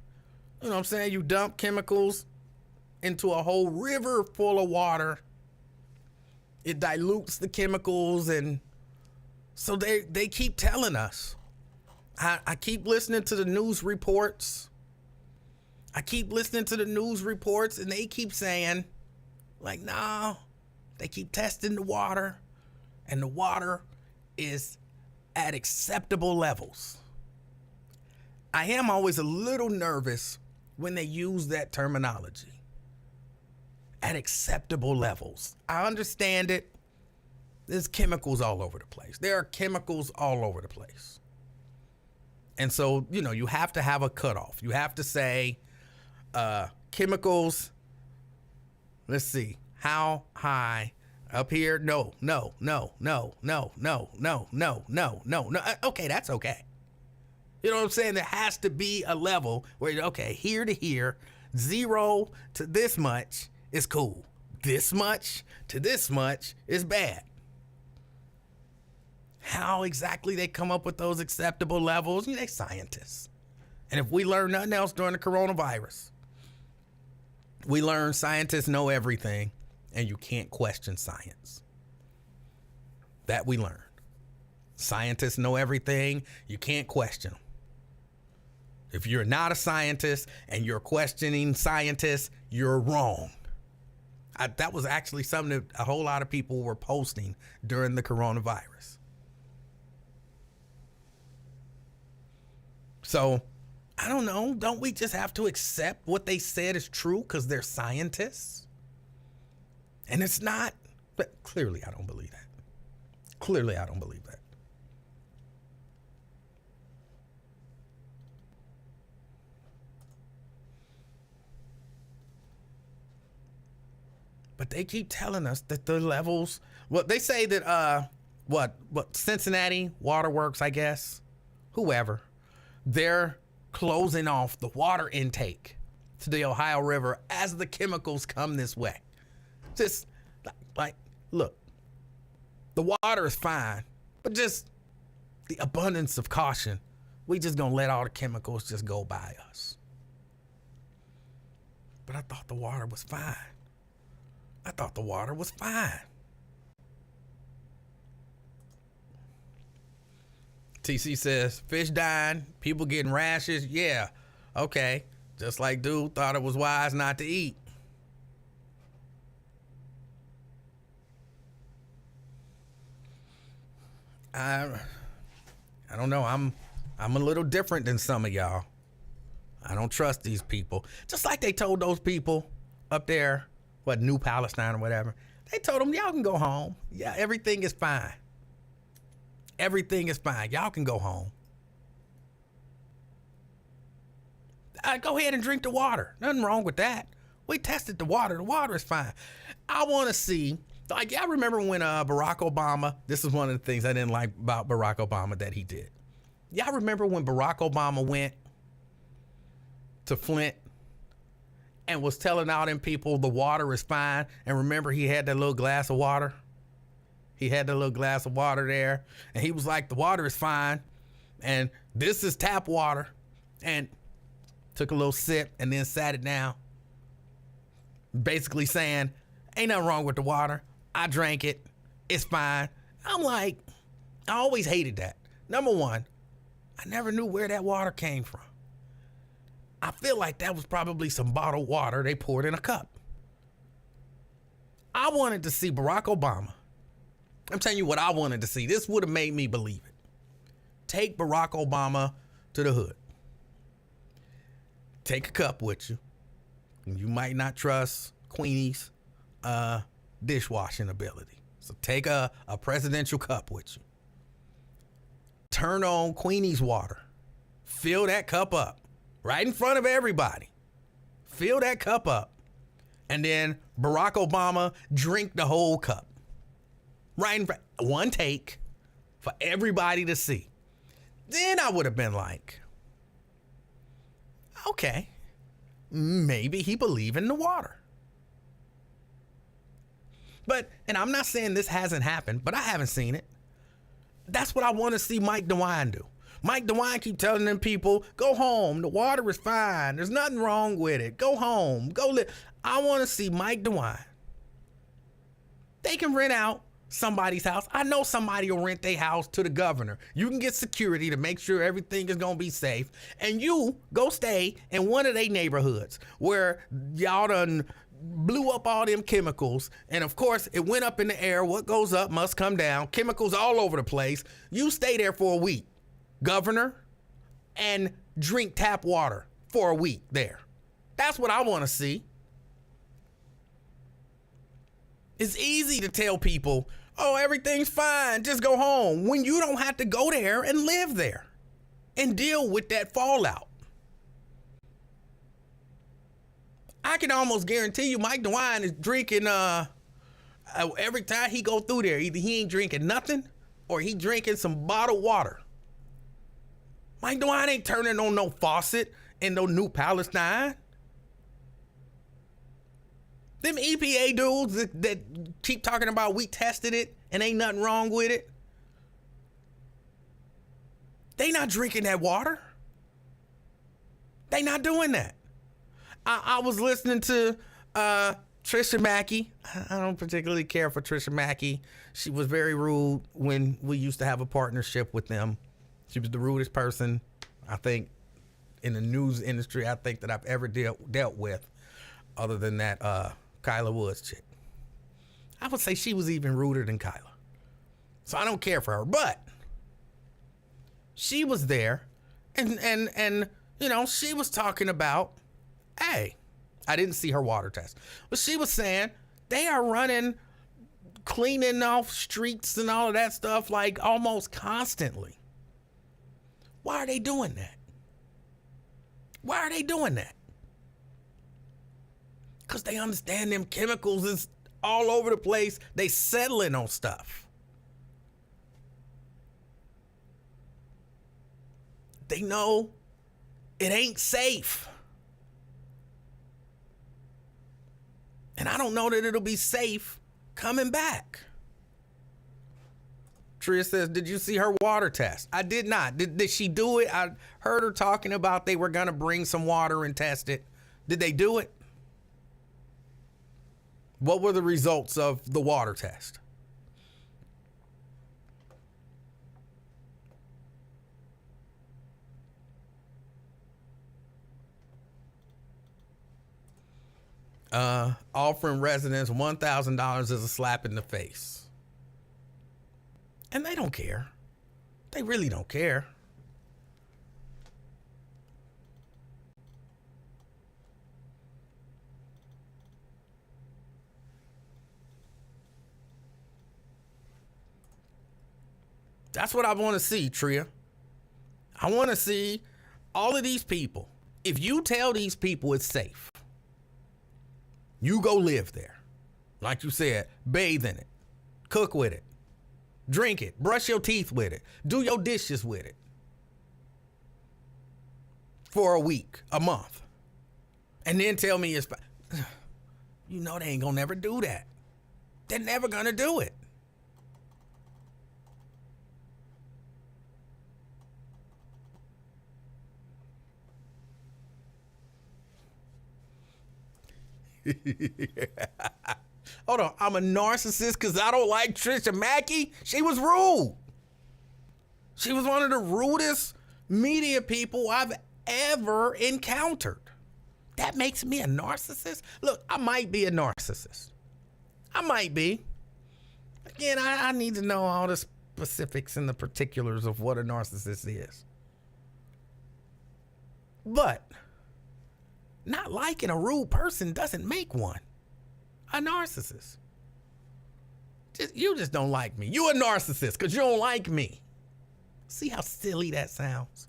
You know what I'm saying? You dump chemicals into a whole river full of water. It dilutes the chemicals, and so they keep telling us. I keep listening to the news reports. And they keep saying, like, no, they keep testing the water, and the water is at acceptable levels. I am always a little nervous when they use that terminology. At acceptable levels. I understand it. There's chemicals all over the place. There are chemicals all over the place. And so, you have to have a cutoff. You have to say chemicals, let's see, how high up here? No. Okay, that's okay. You know what I'm saying? There has to be a level where, okay, here to here, 0 to this much is cool. This much to this much is bad. How exactly they come up with those acceptable levels? They scientists. And if we learn nothing else during the coronavirus, we learn scientists know everything and you can't question science. That we learned. Scientists know everything. You can't question them. If you're not a scientist and you're questioning scientists, you're wrong. That was actually something that a whole lot of people were posting during the coronavirus. So, I don't know. Don't we just have to accept what they said is true because they're scientists? And it's not. But clearly, I don't believe that. Clearly, I don't believe that. But they keep telling us that the levels, well, they say that, Cincinnati Waterworks, I guess, whoever, they're closing off the water intake to the Ohio River as the chemicals come this way. Just look, the water is fine, but just the abundance of caution. We just gonna let all the chemicals just go by us. But I thought the water was fine. TC says, fish dying, people getting rashes. Yeah, okay. Just like dude thought it was wise not to eat. I don't know. I'm a little different than some of y'all. I don't trust these people. Just like they told those people up there, New Palestine or whatever. They told them, y'all can go home. Yeah, everything is fine. Everything is fine. Y'all can go home. Go ahead and drink the water. Nothing wrong with that. We tested the water. The water is fine. I want to see, y'all remember when Barack Obama, this is one of the things I didn't like about Barack Obama that he did. Y'all remember when Barack Obama went to Flint and was telling all them people the water is fine? And remember, he had that little glass of water? He had that little glass of water there. And he was like, the water is fine. And this is tap water. And took a little sip and then sat it down. Basically saying, ain't nothing wrong with the water. I drank it. It's fine. I'm like, I always hated that. Number one, I never knew where that water came from. I feel like that was probably some bottled water they poured in a cup. I wanted to see Barack Obama. I'm telling you what I wanted to see. This would have made me believe it. Take Barack Obama to the hood. Take a cup with you. You might not trust Queenie's dishwashing ability. So take a presidential cup with you. Turn on Queenie's water. Fill that cup up. Right in front of everybody. Fill that cup up. And then Barack Obama drink the whole cup. Right in front. One take for everybody to see. Then I would have been like, okay, maybe he believe in the water. But, and I'm not saying this hasn't happened, but I haven't seen it. That's what I want to see Mike DeWine do. Mike DeWine keep telling them people, go home. The water is fine. There's nothing wrong with it. Go home. Go live. I want to see Mike DeWine. They can rent out somebody's house. I know somebody will rent their house to the governor. You can get security to make sure everything is going to be safe. And you go stay in one of their neighborhoods where y'all done blew up all them chemicals. And of course, it went up in the air. What goes up must come down. Chemicals all over the place. You stay there for a week, governor, and drink tap water for a week there. That's what I want to see. It's easy to tell people, oh, everything's fine, just go home, when you don't have to go there and live there. and deal with that fallout. I can almost guarantee you Mike DeWine is drinking every time he go through there. Either he ain't drinking nothing or he drinking some bottled water. Mike DeWine ain't turning on no faucet in no New Palestine. Them EPA dudes that keep talking about we tested it and ain't nothing wrong with it, they not drinking that water. They not doing that. I was listening to Trisha Mackey. I don't particularly care for Trisha Mackey. She was very rude when we used to have a partnership with them. She was the rudest person, I think, in the news industry, I think, that I've ever dealt with, other than that Kyla Woods chick. I would say she was even ruder than Kyla. So I don't care for her. But she was there and you know, she was talking about, hey, I didn't see her water test, but she was saying they are running, cleaning off streets and all of that stuff like almost constantly. Why are they doing that? Why are they doing that? Because they understand them chemicals is all over the place. They settling on stuff. They know it ain't safe. And I don't know that it'll be safe coming back. Tria says, did you see her water test? I did not. Did she do it? I heard her talking about they were going to bring some water and test it. Did they do it? What were the results of the water test? Offering residents $1,000 is a slap in the face. And they don't care. They really don't care. That's what I want to see, Tria. I want to see all of these people. If you tell these people it's safe, you go live there. Like you said, bathe in it, cook with it, drink it, brush your teeth with it, do your dishes with it for a week, a month, and then tell me it's, you know, they ain't gonna never do that. They're never gonna do it. Hold on, I'm a narcissist because I don't like Trisha Mackey? She was rude. She was one of the rudest media people I've ever encountered. That makes me a narcissist? Look, I might be a narcissist. I might be. Again, I need to know all the specifics and the particulars of what a narcissist is. But not liking a rude person doesn't make one a narcissist. You just don't like me. You a narcissist because you don't like me. See how silly that sounds?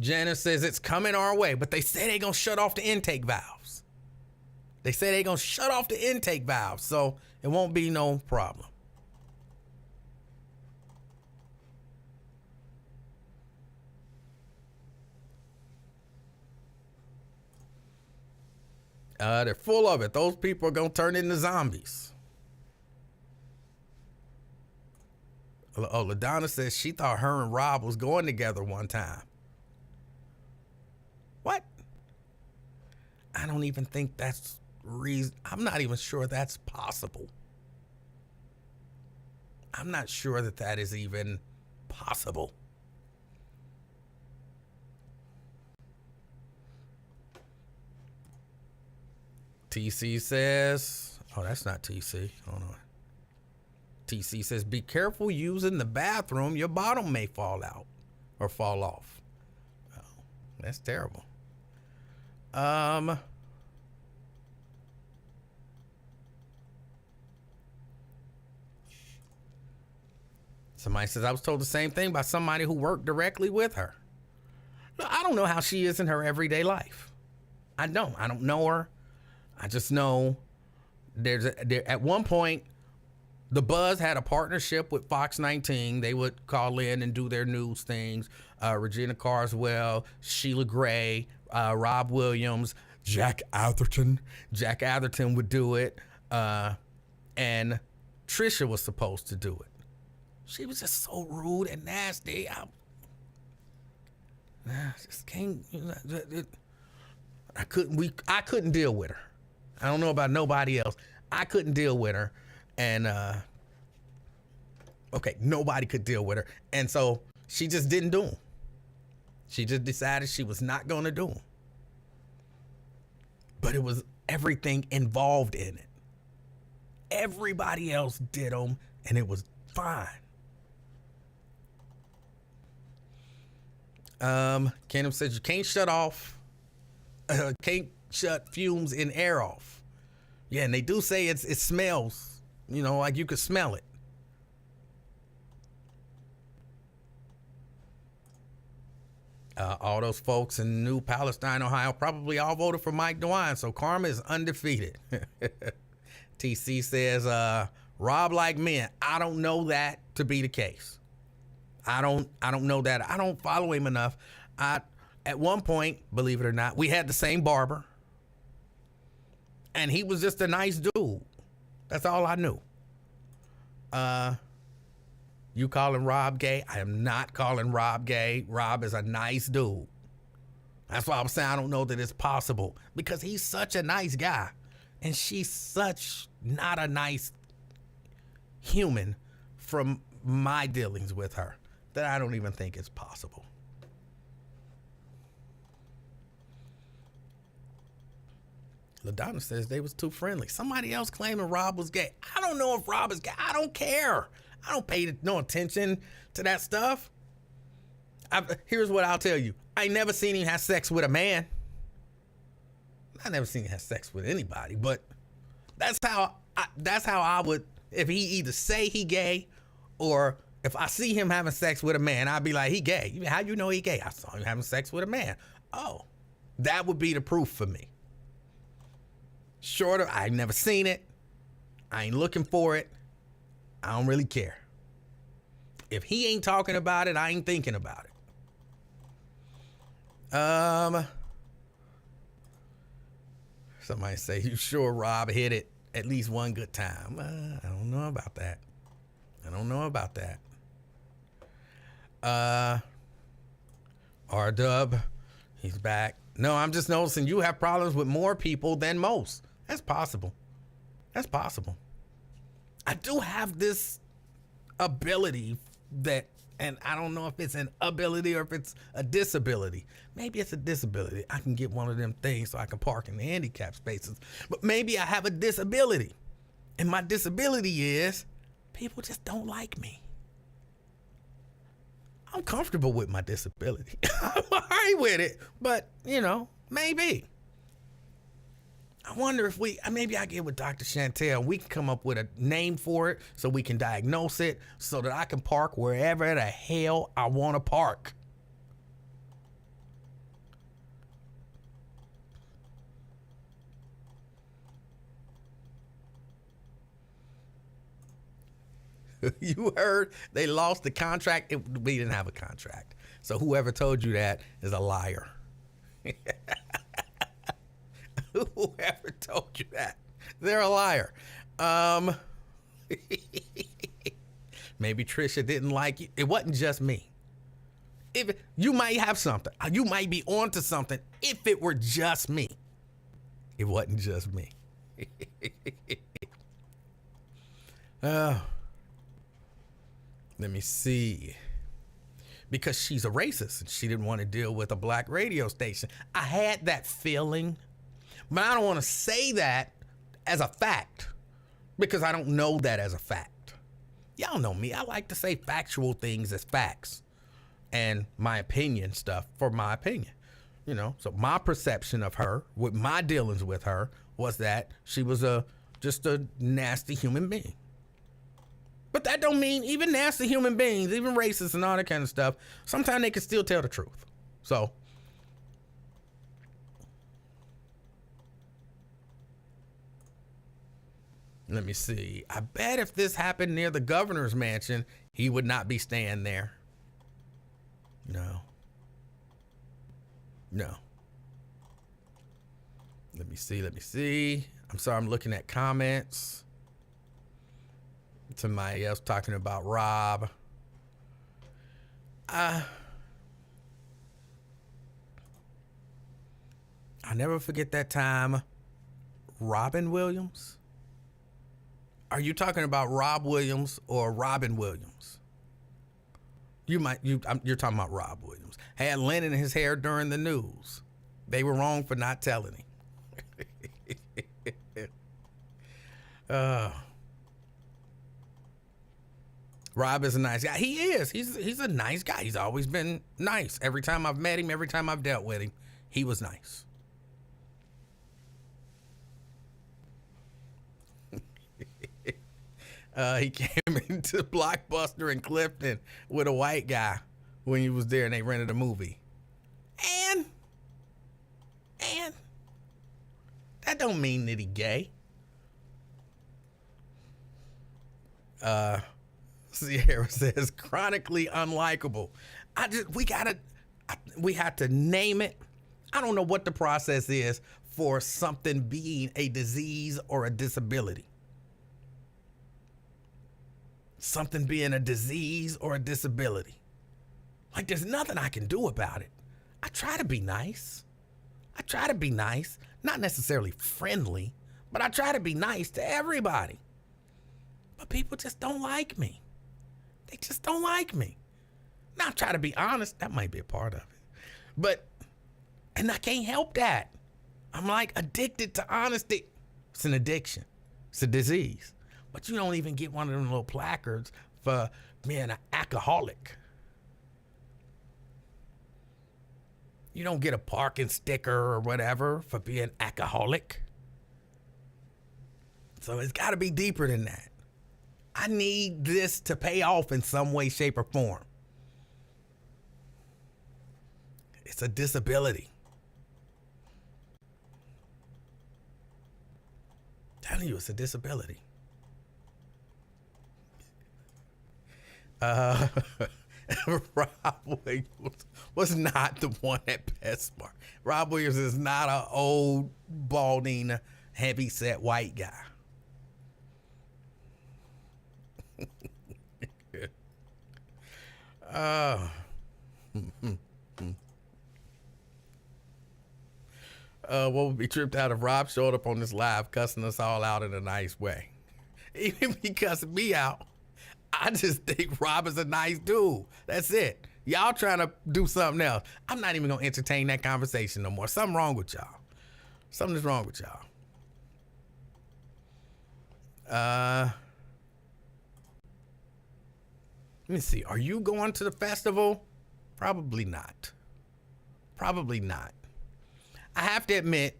Janice says it's coming our way, but they say they're going to shut off the intake valves. They say they're going to shut off the intake valves, so it won't be no problem. They're full of it. Those people are going to turn into zombies. Oh, LaDonna says she thought her and Rob was going together one time. What? I don't even think that's reason. I'm not even sure that's possible. I'm not sure that that is even possible. TC says, oh, that's not TC. Hold on. TC says, be careful using the bathroom. Your bottom may fall out or fall off. Oh, that's terrible. Somebody says I was told the same thing by somebody who worked directly with her. I don't know how she is in her everyday life. I don't know her. I just know at one point, the Buzz had a partnership with Fox 19. They would call in and do their news things. Regina Carswell, Sheila Gray, Rob Williams, Jack Atherton. Jack Atherton would do it. And Trisha was supposed to do it. She was just so rude and nasty. I just can't. I couldn't deal with her. I don't know about nobody else. I couldn't deal with her. And, nobody could deal with her. And so she just didn't do them. She just decided she was not going to do them. But it was everything involved in it. Everybody else did them, and it was fine. Kingdom says you can't shut fumes in air off. Yeah, and they do say it smells, like you could smell it. All those folks in New Palestine, Ohio, probably all voted for Mike DeWine, so karma is undefeated. TC says, Rob like men. I don't know that to be the case. I don't know that. I don't follow him enough. At one point, believe it or not, we had the same barber. And he was just a nice dude. That's all I knew. You calling Rob gay? I am not calling Rob gay. Rob is a nice dude. That's why I'm saying I don't know that it's possible. Because he's such a nice guy. And she's such not a nice human from my dealings with her that I don't even think it's possible. LaDonna says they was too friendly. Somebody else claiming Rob was gay. I don't know if Rob is gay. I don't care. I don't pay no attention to that stuff. Here's what I'll tell you. I ain't never seen him have sex with a man. I never seen him have sex with anybody, but that's how I would, if he either say he gay or if I see him having sex with a man, I'd be like, he gay. How you know he gay? I saw him having sex with a man. Oh, that would be the proof for me. Short of, I ain't never seen it. I ain't looking for it. I don't really care. If he ain't talking about it, I ain't thinking about it. Somebody say, you sure Rob hit it at least one good time? I don't know about that. R-Dub, he's back. No, I'm just noticing you have problems with more people than most. That's possible. I do have this ability that, and I don't know if it's an ability or if it's a disability. Maybe it's a disability. I can get one of them things so I can park in the handicap spaces. But maybe I have a disability. And my disability is people just don't like me. I'm comfortable with my disability. I'm all right with it. But, maybe. I wonder if maybe I get with Dr. Chantel and we can come up with a name for it so we can diagnose it so that I can park wherever the hell I want to park. You heard they lost the contract? We didn't have a contract. So whoever told you that is a liar. Whoever told you that, they're a liar. Maybe Trisha didn't like you. It wasn't just me. If you might have something, you might be onto something. If it were just me, it wasn't just me. Let me see. Because she's a racist and she didn't want to deal with a black radio station. I had that feeling. But I don't want to say that as a fact because I don't know that as a fact. Y'all know me. I like to say factual things as facts and my opinion stuff for my opinion. So my perception of her with my dealings with her was that she was just a nasty human being. But that don't mean even nasty human beings, even racists and all that kind of stuff, sometimes they can still tell the truth. So, let me see. I bet if this happened near the governor's mansion, he would not be staying there. No. No. Let me see. I'm sorry, I'm looking at comments. Somebody else talking about Rob. I never forget that time. Robin Williams? Are you talking about Rob Williams or Robin Williams? You're talking about Rob Williams. Had lint in his hair during the news. They were wrong for not telling him. Rob is a nice guy. He is. He's a nice guy. He's always been nice. Every time I've met him, every time I've dealt with him, he was nice. He came into Blockbuster in Clifton with a white guy when he was there and they rented a movie. And that don't mean that he gay. Sierra says chronically unlikable. We have to name it. I don't know what the process is for something being a disease or a disability. Something being a disease or a disability. Like there's nothing I can do about it. I try to be nice. Not necessarily friendly, but I try to be nice to everybody. But people just don't like me. They just don't like me. Now I try to be honest. That might be a part of it. And I can't help that. I'm like addicted to honesty. It's an addiction. It's a disease. But you don't even get one of them little placards for being an alcoholic. You don't get a parking sticker or whatever for being alcoholic. So it's got to be deeper than that. I need this to pay off in some way, shape, or form. It's a disability. I'm telling you, it's a disability. Rob Williams was not the one at PetSmart. Rob Williams is not an old, balding, heavy-set white guy. What would be tripped out if Rob showed up on this live cussing us all out in a nice way? Even if he cussed me out, I just think Rob is a nice dude. That's it. Y'all trying to do something else. I'm not even going to entertain that conversation no more. Something wrong with y'all. Something's wrong with y'all. Let me see. Are you going to the festival? Probably not. Probably not. I have to admit,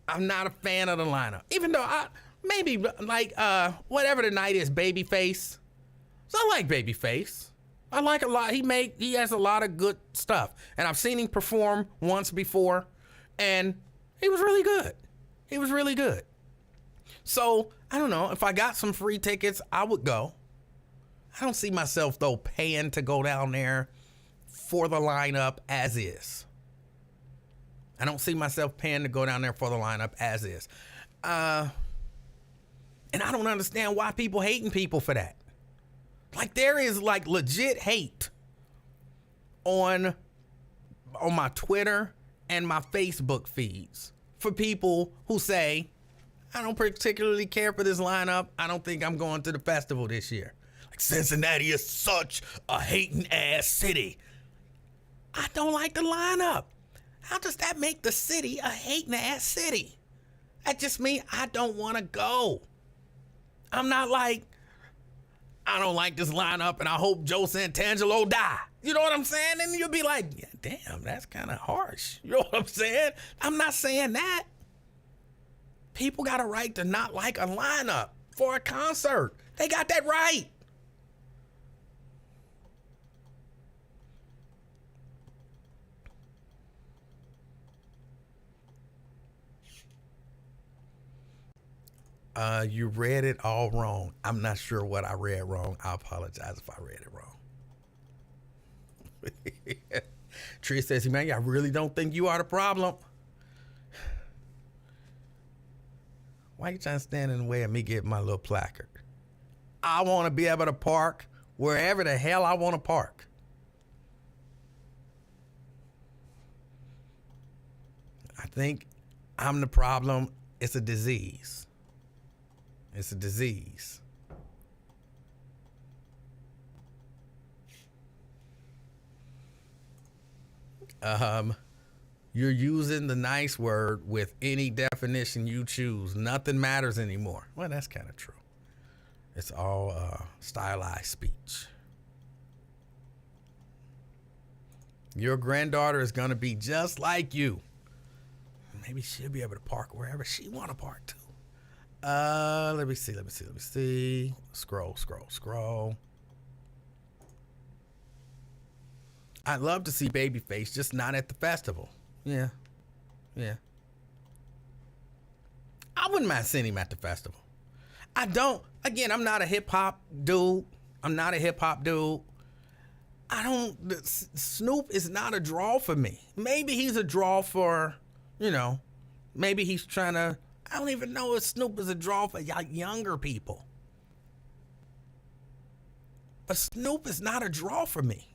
I'm not a fan of the lineup. Even though maybe like whatever the night is, Babyface. So I like Babyface. I like a lot. He has a lot of good stuff. And I've seen him perform once before, and he was really good. He was really good. So I don't know. If I got some free tickets, I would go. I don't see myself though paying to go down there for the lineup as is. I don't see myself paying to go down there for the lineup as is. And I don't understand why people hating people for that. Like there is like legit hate on my Twitter and my Facebook feeds for people who say, I don't particularly care for this lineup. I don't think I'm going to the festival this year. Like Cincinnati is such a hating ass city. I don't like the lineup. How does that make the city a hating ass city? That just means I don't want to go. I'm not like, I don't like this lineup and I hope Joe Santangelo die. You know what I'm saying? And you'll be like, yeah, damn, that's kind of harsh. You know what I'm saying? I'm not saying that. People got a right to not like a lineup for a concert. They got that right. You read it all wrong. I'm not sure what I read wrong. I apologize if I read it wrong. Tree says, Emanuel, I really don't think you are the problem. Why are you trying to stand in the way of me getting my little placard? I want to be able to park wherever the hell I want to park. I think I'm the problem. It's a disease. It's a disease. You're using the nice word with any definition you choose. Nothing matters anymore. Well, that's kind of true. It's all stylized speech. Your granddaughter is going to be just like you. Maybe she'll be able to park wherever she want to park too. Let me see. Scroll. I'd love to see Babyface, just not at the festival. Yeah. I wouldn't mind seeing him at the festival. I'm not a hip hop dude. Snoop is not a draw for me. Maybe he's a draw for, maybe he's trying to, I don't even know if Snoop is a draw for younger people. But Snoop is not a draw for me.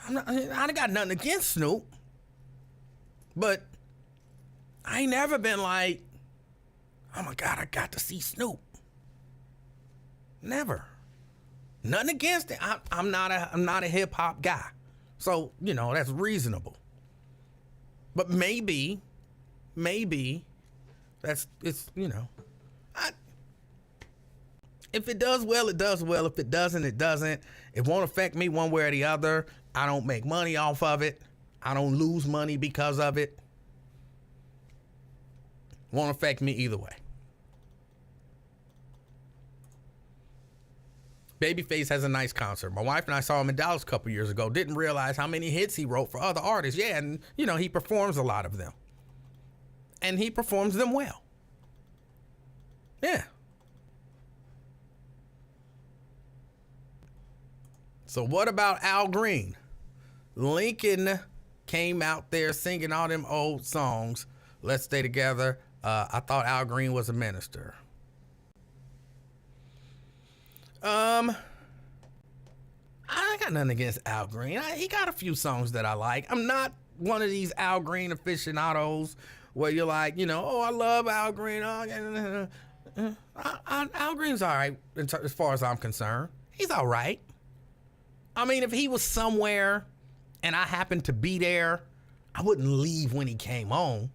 I got nothing against Snoop. But I ain't never been like, oh my God, I got to see Snoop. Never. Nothing against it. I'm not a hip hop guy. So, that's reasonable. But maybe it's if it does well, it does well. If it doesn't, it doesn't. It won't affect me one way or the other. I don't make money off of it. I don't lose money because of it. Won't affect me either way. Babyface has a nice concert. My wife and I saw him in Dallas a couple years ago. Didn't realize how many hits he wrote for other artists. Yeah, and he performs a lot of them. And he performs them well. Yeah. So what about Al Green? Lincoln came out there singing all them old songs. Let's Stay Together. I thought Al Green was a minister. I got nothing against Al Green. He got a few songs that I like. I'm not one of these Al Green aficionados where you're like, oh, I love Al Green. Al Green's all right as far as I'm concerned. He's all right. I mean, if he was somewhere and I happened to be there, I wouldn't leave when he came on.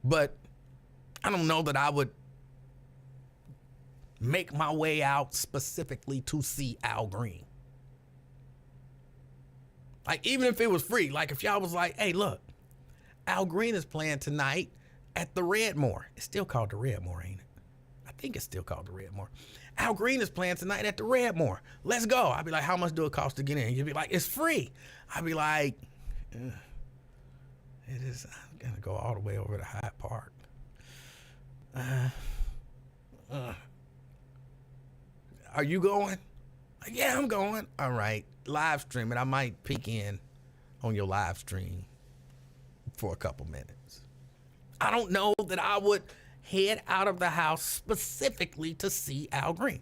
But I don't know that I would make my way out specifically to see Al Green. Like, even if it was free, like if y'all was like, hey, look, Al Green is playing tonight at the Redmore. It's still called the Redmore, ain't it? I think it's still called the Redmore. Al Green is playing tonight at the Redmore. Let's go. I'd be like, how much do it cost to get in? You'd be like, it's free. I'd be like, it is. I'm going to go all the way over to Hyde Park. Are you going? Yeah, I'm going. All right. Live stream it. I might peek in on your live stream for a couple minutes. I don't know that I would head out of the house specifically to see Al Green,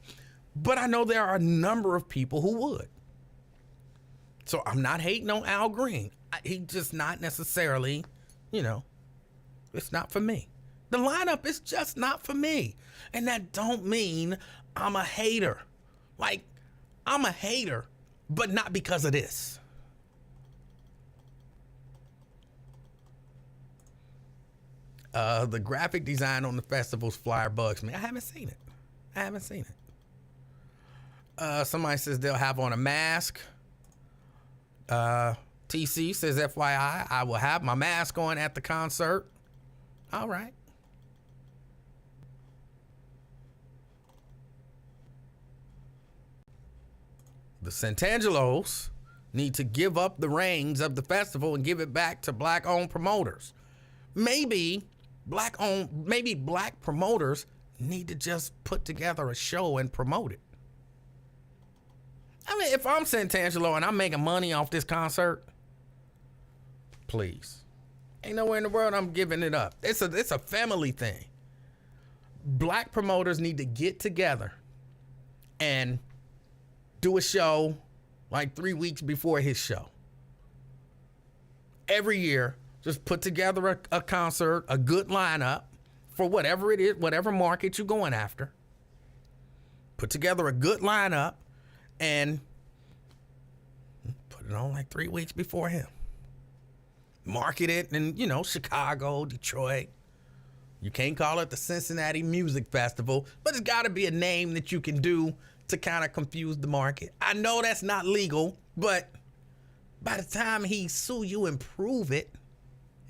but I know there are a number of people who would. So I'm not hating on Al Green. He's just not necessarily, it's not for me. The lineup is just not for me. And that don't mean I'm a hater. Like, I'm a hater, but not because of this. The graphic design on the festival's flyer bugs me. I haven't seen it. Somebody says they'll have on a mask. TC says, FYI, I will have my mask on at the concert. All right. The Santangelos need to give up the reins of the festival and give it back to black-owned promoters. Maybe Black-owned, maybe black promoters need to just put together a show and promote it. I mean, if I'm Santangelo and I'm making money off this concert, please. Ain't nowhere in the world I'm giving it up. It's a family thing. Black promoters need to get together and do a show like 3 weeks before his show. Every year, just put together a concert, a good lineup for whatever it is, whatever market you're going after. Put together a good lineup and put it on like 3 weeks before him. Market it in, Chicago, Detroit. You can't call it the Cincinnati Music Festival, but it's got to be a name that you can do to kind of confuse the market. I know that's not legal, but by the time he sue you and prove it,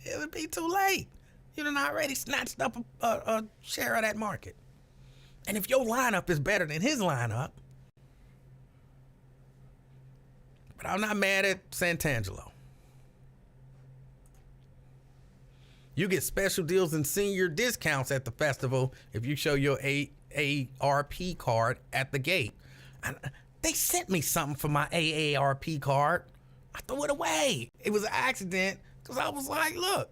it would be too late. You done already snatched up a share of that market. And if your lineup is better than his lineup, but I'm not mad at Santangelo. You get special deals and senior discounts at the festival if you show your AARP card at the gate. They sent me something for my AARP card. I threw it away. It was an accident because I was like, look,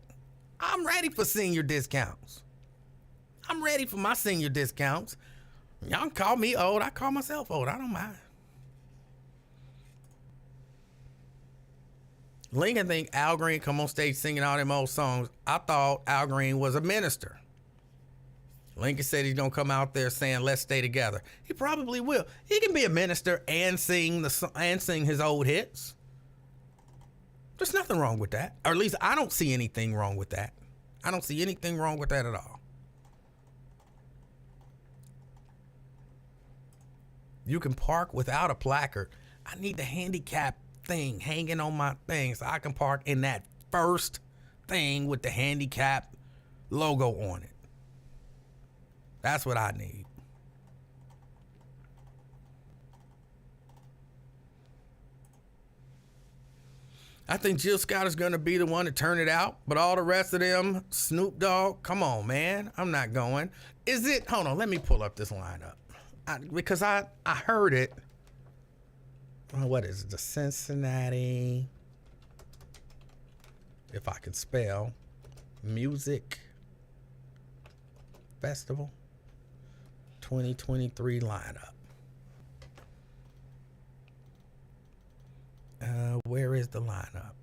I'm ready for senior discounts. I'm ready for my senior discounts. Y'all can call me old. I call myself old. I don't mind. Lincoln think Al Green come on stage singing all them old songs. I thought Al Green was a minister. Lincoln said he's gonna come out there saying "Let's stay together." He probably will. He can be a minister and sing his old hits. There's nothing wrong with that, or at least I don't see anything wrong with that. I don't see anything wrong with that at all. You can park without a placard. I need the handicap thing hanging on my thing so I can park in that first thing with the handicap logo on it. That's what I need. I think Jill Scott is going to be the one to turn it out, but all the rest of them, Snoop Dogg, come on, man. I'm not going. Hold on, let me pull up this lineup. Because I heard it. What is it? The Cincinnati, if I can spell, Music Festival 2023 lineup. Where is the lineup?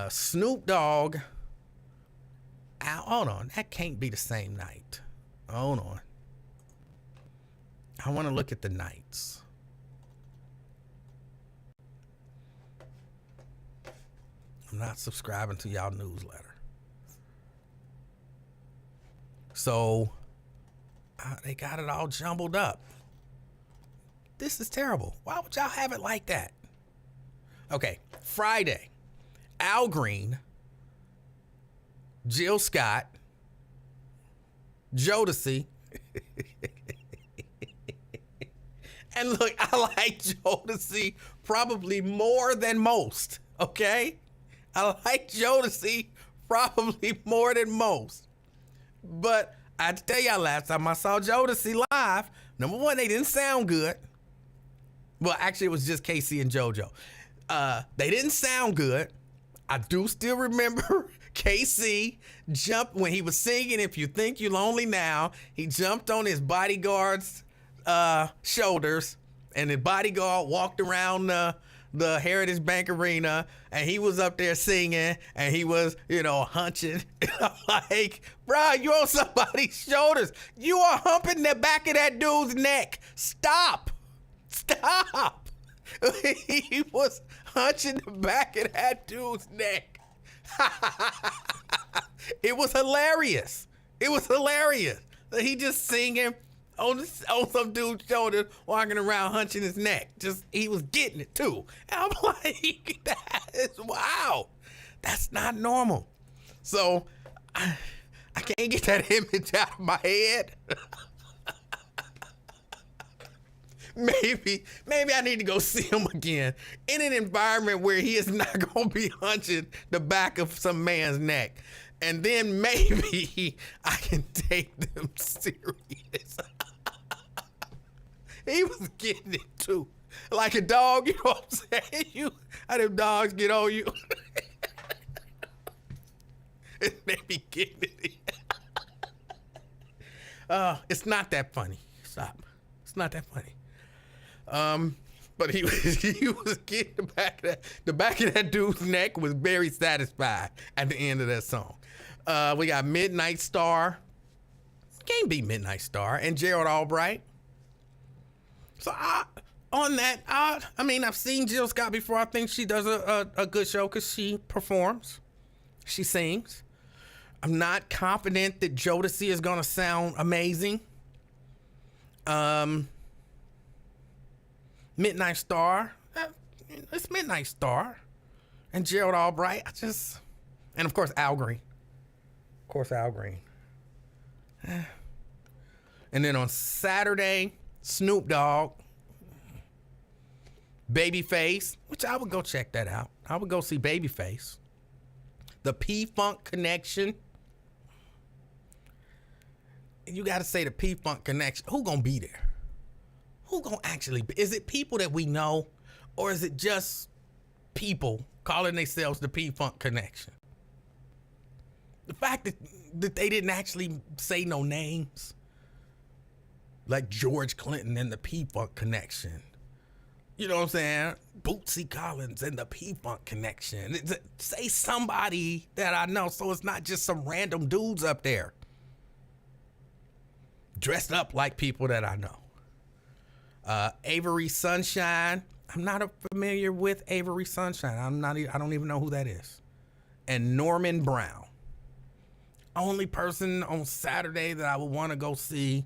Snoop Dogg. Hold on, that can't be the same night. Hold on. I want to look at the nights. I'm not subscribing to y'all newsletter. So they got it all jumbled up. This is terrible. Why would y'all have it like that? Okay, Friday, Al Green, Jill Scott, Jodeci. And look, I like Jodeci probably more than most, okay? I like Jodeci probably more than most. But I had to tell y'all, last time I saw Jodeci live, number one, they didn't sound good. Well, actually, it was just Casey and JoJo. They didn't sound good. I do still remember KC jumped when he was singing "If You Think You're Lonely Now." He jumped on his bodyguard's shoulders, and the bodyguard walked around the Heritage Bank Arena, and he was up there singing, and he was, hunching. I'm like, bro, you're on somebody's shoulders. You are humping the back of that dude's neck. Stop. He was hunching the back of that dude's neck. It was hilarious. He just singing on some dude's shoulder, walking around hunching his neck. He was getting it too. And I'm like, that is wow. That's not normal. So I can't get that image out of my head. maybe I need to go see him again in an environment where he is not going to be hunching the back of some man's neck. And then maybe I can take them serious. He was getting it too. Like a dog, you know what I'm saying? How them dogs get on you. And they be getting it. It's not that funny. Stop. It's not that funny. But he was getting the back of that dude's neck was very satisfied at the end of that song. We got Midnight Star. Can't beat Midnight Star and Gerald Albright. So on that, I mean, I've seen Jill Scott before. I think she does a good show because she performs, she sings. I'm not confident that Jodeci is gonna sound amazing. Midnight Star, it's Midnight Star, and Gerald Albright. And of course Al Green. And then on Saturday, Snoop Dogg, Babyface, which I would go check that out. I would go see Babyface. The P-Funk Connection. You got to say the P-Funk Connection. Who gonna be there? Who gonna actually be? Is it people that we know, or is it just people calling themselves the P-Funk Connection? The fact that they didn't actually say no names, like George Clinton and the P-Funk Connection. You know what I'm saying? Bootsy Collins and the P-Funk Connection. Say somebody that I know, so it's not just some random dudes up there dressed up like people that I know. Avery Sunshine. I'm not familiar with Avery Sunshine. I don't even know who that is. And Norman Brown. Only person on Saturday that I would want to go see,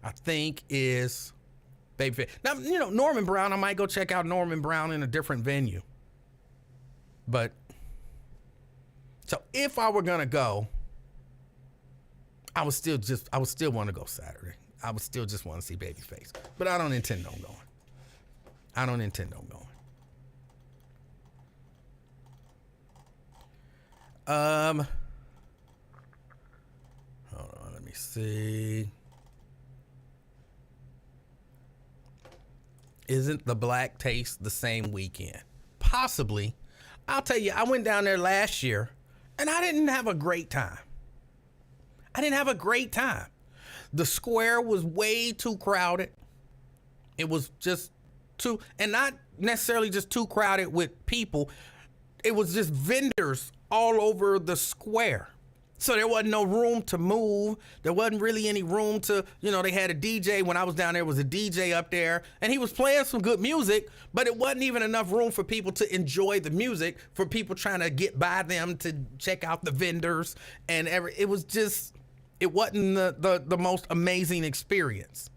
I think, is Babyface. Now, you know, Norman Brown, I might go check out Norman Brown in a different venue. But, so if I were going to go, I would still want to go Saturday. I would still just want to see Babyface. But I don't intend on going. Hold on, let me see. Isn't the Black Taste the same weekend? Possibly. I'll tell you, I went down there last year and I didn't have a great time. The square was way too crowded. It was just too, and not necessarily just too crowded with people. It was just vendors all over the square. So there wasn't no room to move. There wasn't really any room to, you know, they had a DJ. When I was down there was a DJ up there and he was playing some good music, but it wasn't even enough room for people to enjoy the music, for people trying to get by them to check out the vendors and it wasn't the most amazing experience.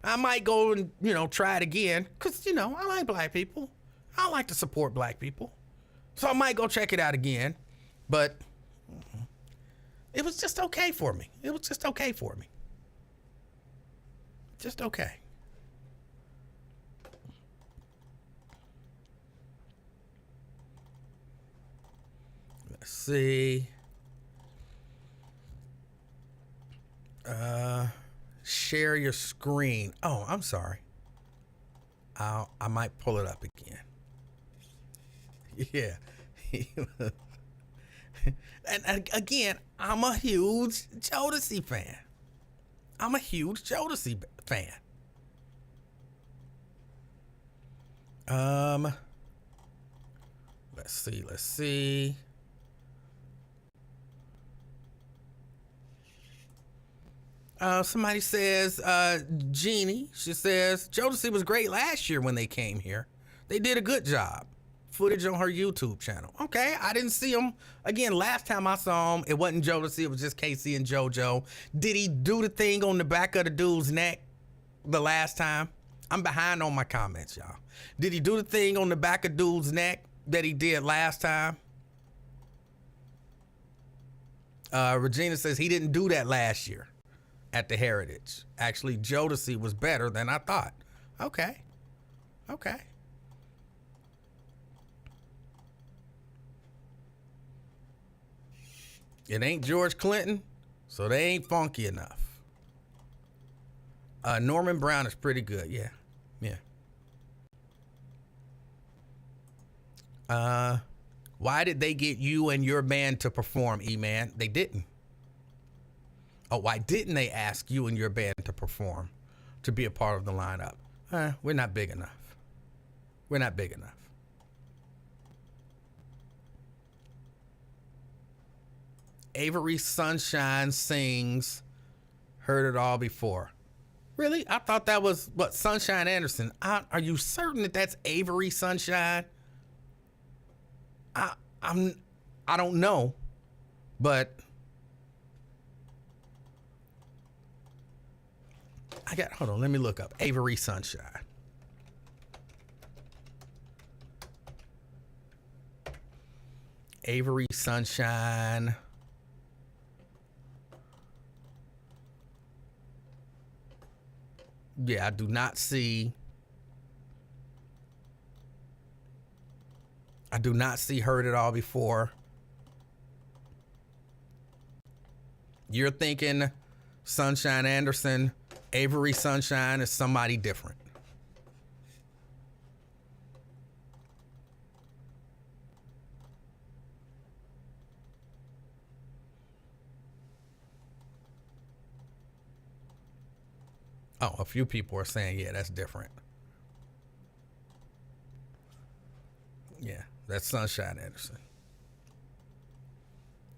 I might go and, you know, try it again because, you know, I like black people. I like to support black people. So I might go check it out again, but it was just okay for me. Just okay. Let's see. Share your screen. Oh, I'm sorry. I might pull it up again. Yeah. And again, I'm a huge Jodeci fan. Let's see. Somebody says, Jeannie, she says, Jodeci was great last year when they came here. They did a good job. Footage on her YouTube channel. Okay, I didn't see him. Again, last time I saw him, it wasn't Jodeci, it was just Casey and JoJo. Did he do the thing on the back of the dude's neck the last time? I'm behind on my comments, y'all. Did he do the thing on the back of dude's neck that he did last time? Regina says he didn't do that last year at the Heritage. Actually, Jodeci was better than I thought. Okay. Okay. It ain't George Clinton, so they ain't funky enough. Norman Brown is pretty good. Yeah. Yeah. Why did they get you and your band to perform, E-Man? They didn't. Oh, why didn't they ask you and your band to perform, to be a part of the lineup? We're not big enough. We're not big enough. Avery Sunshine sings Heard It All Before. Really? I thought that was, what, Sunshine Anderson. Are you certain that that's Avery Sunshine? I don't know, but hold on, let me look up Avery Sunshine. Avery Sunshine. Yeah, I do not see Heard It All Before. You're thinking Sunshine Anderson. Avery Sunshine is somebody different. Oh, a few people are saying, yeah, that's different. Yeah, that's Sunshine Anderson.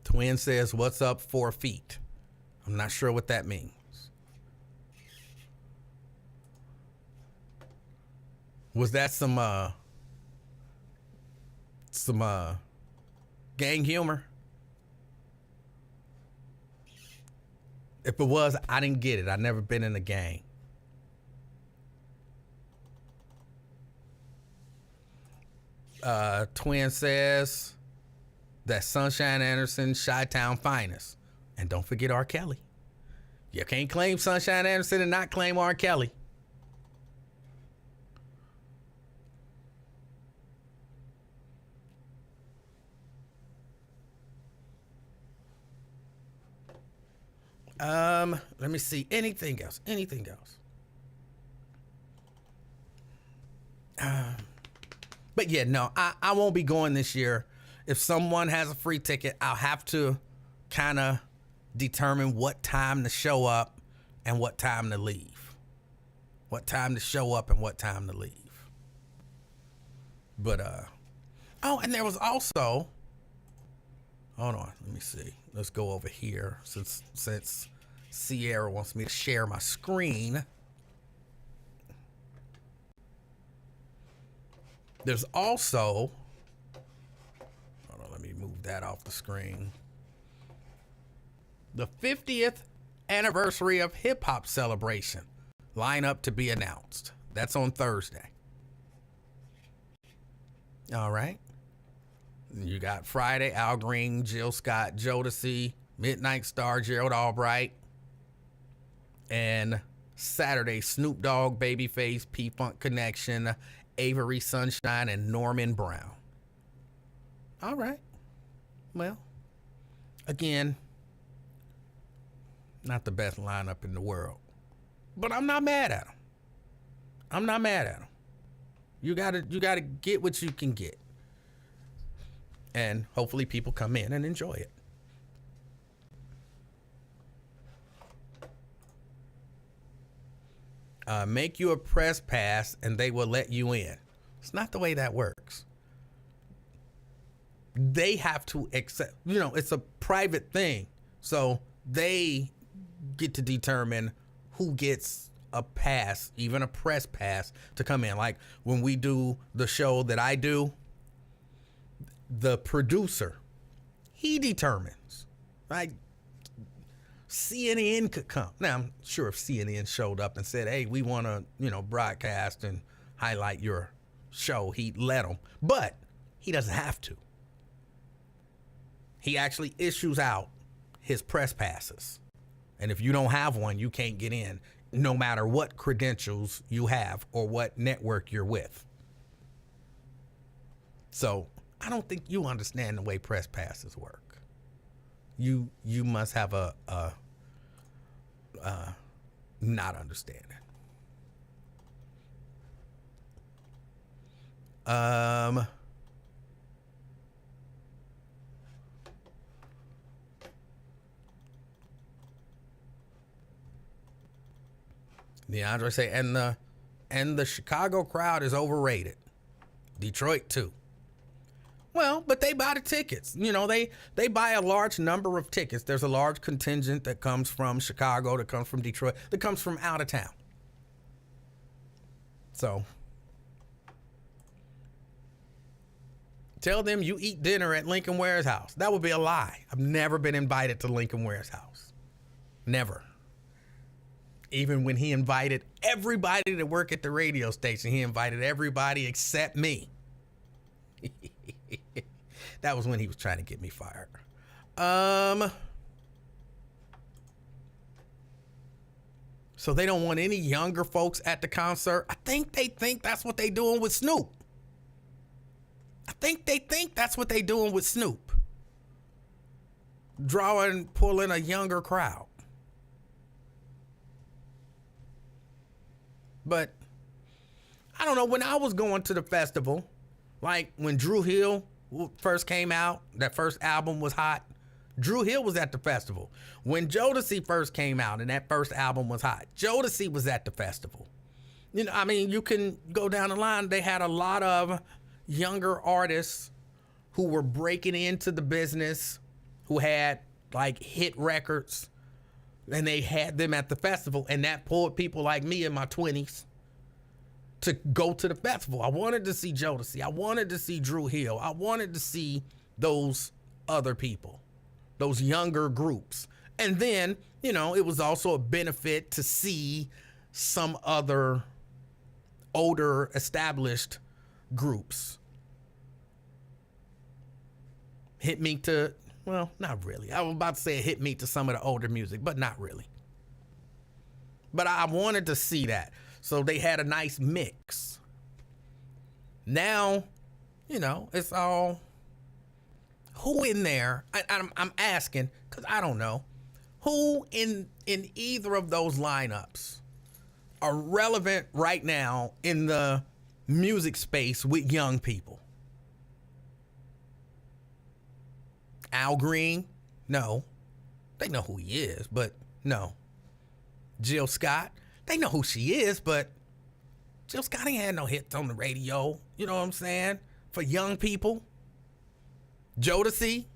Twin says, what's up 4 feet? I'm not sure what that means. Was that some gang humor? If it was, I didn't get it. I've never been in a gang. Twin says that Sunshine Anderson, Chi-Town finest. And don't forget R. Kelly. You can't claim Sunshine Anderson and not claim R. Kelly. Let me see. Anything else? But yeah, no, I won't be going this year. If someone has a free ticket, I'll have to kind of determine what time to show up and what time to leave. What time to show up and what time to leave. But, oh, and there was also, hold on, let me see. Let's go over here since Sierra wants me to share my screen. There's also, hold on, let me move that off the screen. The 50th anniversary of Hip Hop Celebration lineup to be announced. That's on Thursday. All right. You got Friday, Al Green, Jill Scott, Jodeci, Midnight Star, Gerald Albright. And Saturday, Snoop Dogg, Babyface, P-Funk Connection, Avery Sunshine, and Norman Brown. All right. Well, again, not the best lineup in the world. But I'm not mad at them. You gotta get what you can get. And hopefully people come in and enjoy it. Make you a press pass and they will let you in. It's not the way that works. They have to accept, it's a private thing. So they get to determine who gets a pass, even a press pass, to come in. Like when we do the show that I do, the producer, he determines. Like CNN could come. Now, I'm sure if CNN showed up and said, hey, we want to, broadcast and highlight your show, he'd let them. But he doesn't have to. He actually issues out his press passes. And if you don't have one, you can't get in. no matter what credentials you have or what network you're with. So I don't think you understand the way press passes work. You must have a not understanding. DeAndre say, and the Chicago crowd is overrated. Detroit too. Well, but they buy the tickets. You know, they buy a large number of tickets. There's a large contingent that comes from Chicago, that comes from Detroit, that comes from out of town. So tell them you eat dinner at Lincoln Ware's house. That would be a lie. I've never been invited to Lincoln Ware's house. Never. Even when he invited everybody to work at the radio station, he invited everybody except me. That was when he was trying to get me fired. So they don't want any younger folks at the concert. I think they think that's what they doing with Snoop. Pulling a younger crowd. But I don't know, when I was going to the festival, like when Dru Hill first came out, that first album was hot. Dru Hill was at the festival. When Jodeci first came out and that first album was hot, Jodeci was at the festival. You know, I mean, you can go down the line. They had a lot of younger artists who were breaking into the business, who had like hit records, and they had them at the festival, and that pulled people like me in my 20s to go to the festival. I wanted to see Jodeci. I wanted to see Dru Hill. I wanted to see those other people, those younger groups. And then, you know, it was also a benefit to see some other older established groups hit me to, well, not really. I was about to say hit me to some of the older music, but not really. But I wanted to see that. So they had a nice mix. Now, you know, it's all, who in there, I'm asking, because I don't know, who in either of those lineups are relevant right now in the music space with young people? Al Green? No. They know who he is, but no. Jill Scott? They know who she is, but Jill Scott ain't had no hits on the radio. You know what I'm saying? For young people. Jodeci?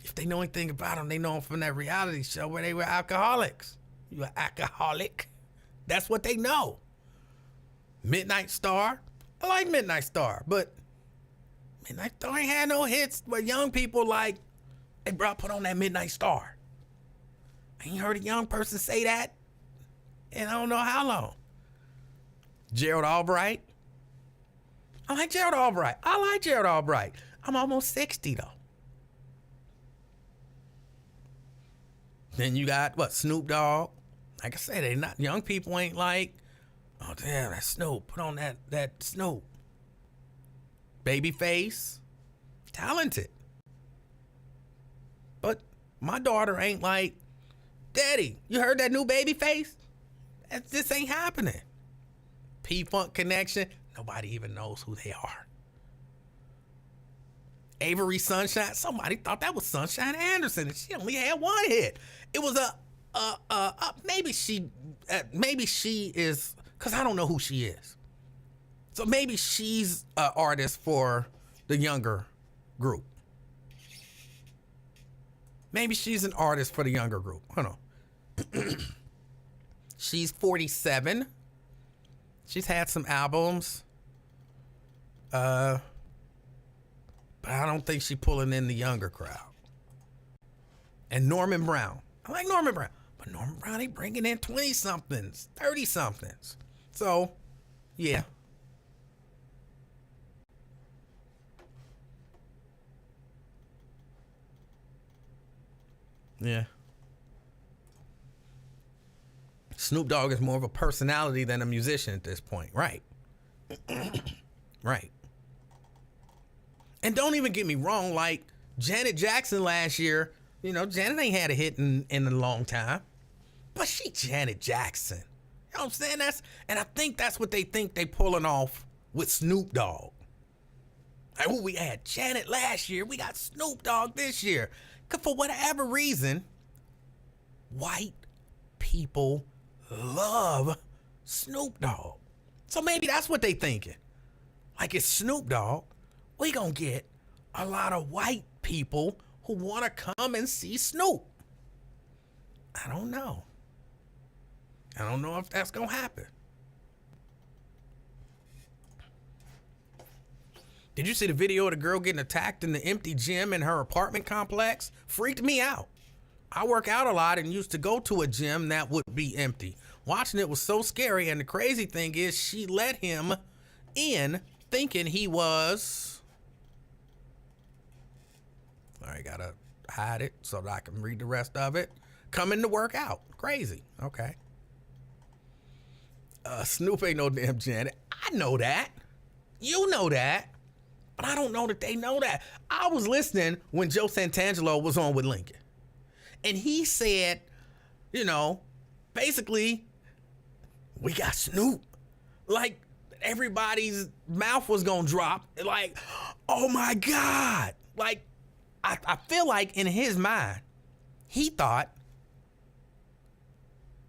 If they know anything about them, they know them from that reality show where they were alcoholics. You an alcoholic? That's what they know. Midnight Star? I like Midnight Star, but Midnight Star ain't had no hits where young people like, hey, bro, put on that Midnight Star. I ain't heard a young person say that in I don't know how long. Gerald Albright? I like Gerald Albright. I'm almost 60 though. Then you got what, Snoop Dogg? Like I said, they not, young people ain't like, oh damn, that's Snoop. Put on that Snoop. Babyface, talented. But my daughter ain't like, Daddy, you heard that new Babyface? This ain't happening. P-Funk Connection, nobody even knows who they are. Avery Sunshine, somebody thought that was Sunshine Anderson, and she only had one hit. It was maybe she is, because I don't know who she is. So maybe she's an artist for the younger group. Maybe she's an artist for the younger group. Hold on. She's 47. She's had some albums. But I don't think she's pulling in the younger crowd. And Norman Brown. I like Norman Brown. But Norman Brown ain't bringing in 20-somethings, 30-somethings. So, yeah. Yeah. Snoop Dogg is more of a personality than a musician at this point. Right. Right. And don't even get me wrong, like Janet Jackson last year, you know, Janet ain't had a hit in a long time. But she Janet Jackson. You know what I'm saying? And I think that's what they think they pulling off with Snoop Dogg. Like, oh, we had Janet last year. We got Snoop Dogg this year. Because for whatever reason, white people love Snoop Dogg. So maybe that's what they thinking. Like, it's Snoop Dogg. We gonna get a lot of white people who want to come and see Snoop. I don't know. I don't know if that's gonna happen. Did you see the video of the girl getting attacked in the empty gym in her apartment complex? Freaked me out. I work out a lot and used to go to a gym that would be empty. Watching it was so scary, and the crazy thing is she let him in thinking he was... All right, gotta hide it so that I can read the rest of it. Coming to work out. Crazy. Okay. Snoop ain't no damn Janet. I know that. You know that. But I don't know that they know that. I was listening when Joe Santangelo was on with Lincoln. And he said, you know, basically, we got Snoop. Like, everybody's mouth was gonna drop. Like, oh my God. Like, I feel like in his mind, he thought,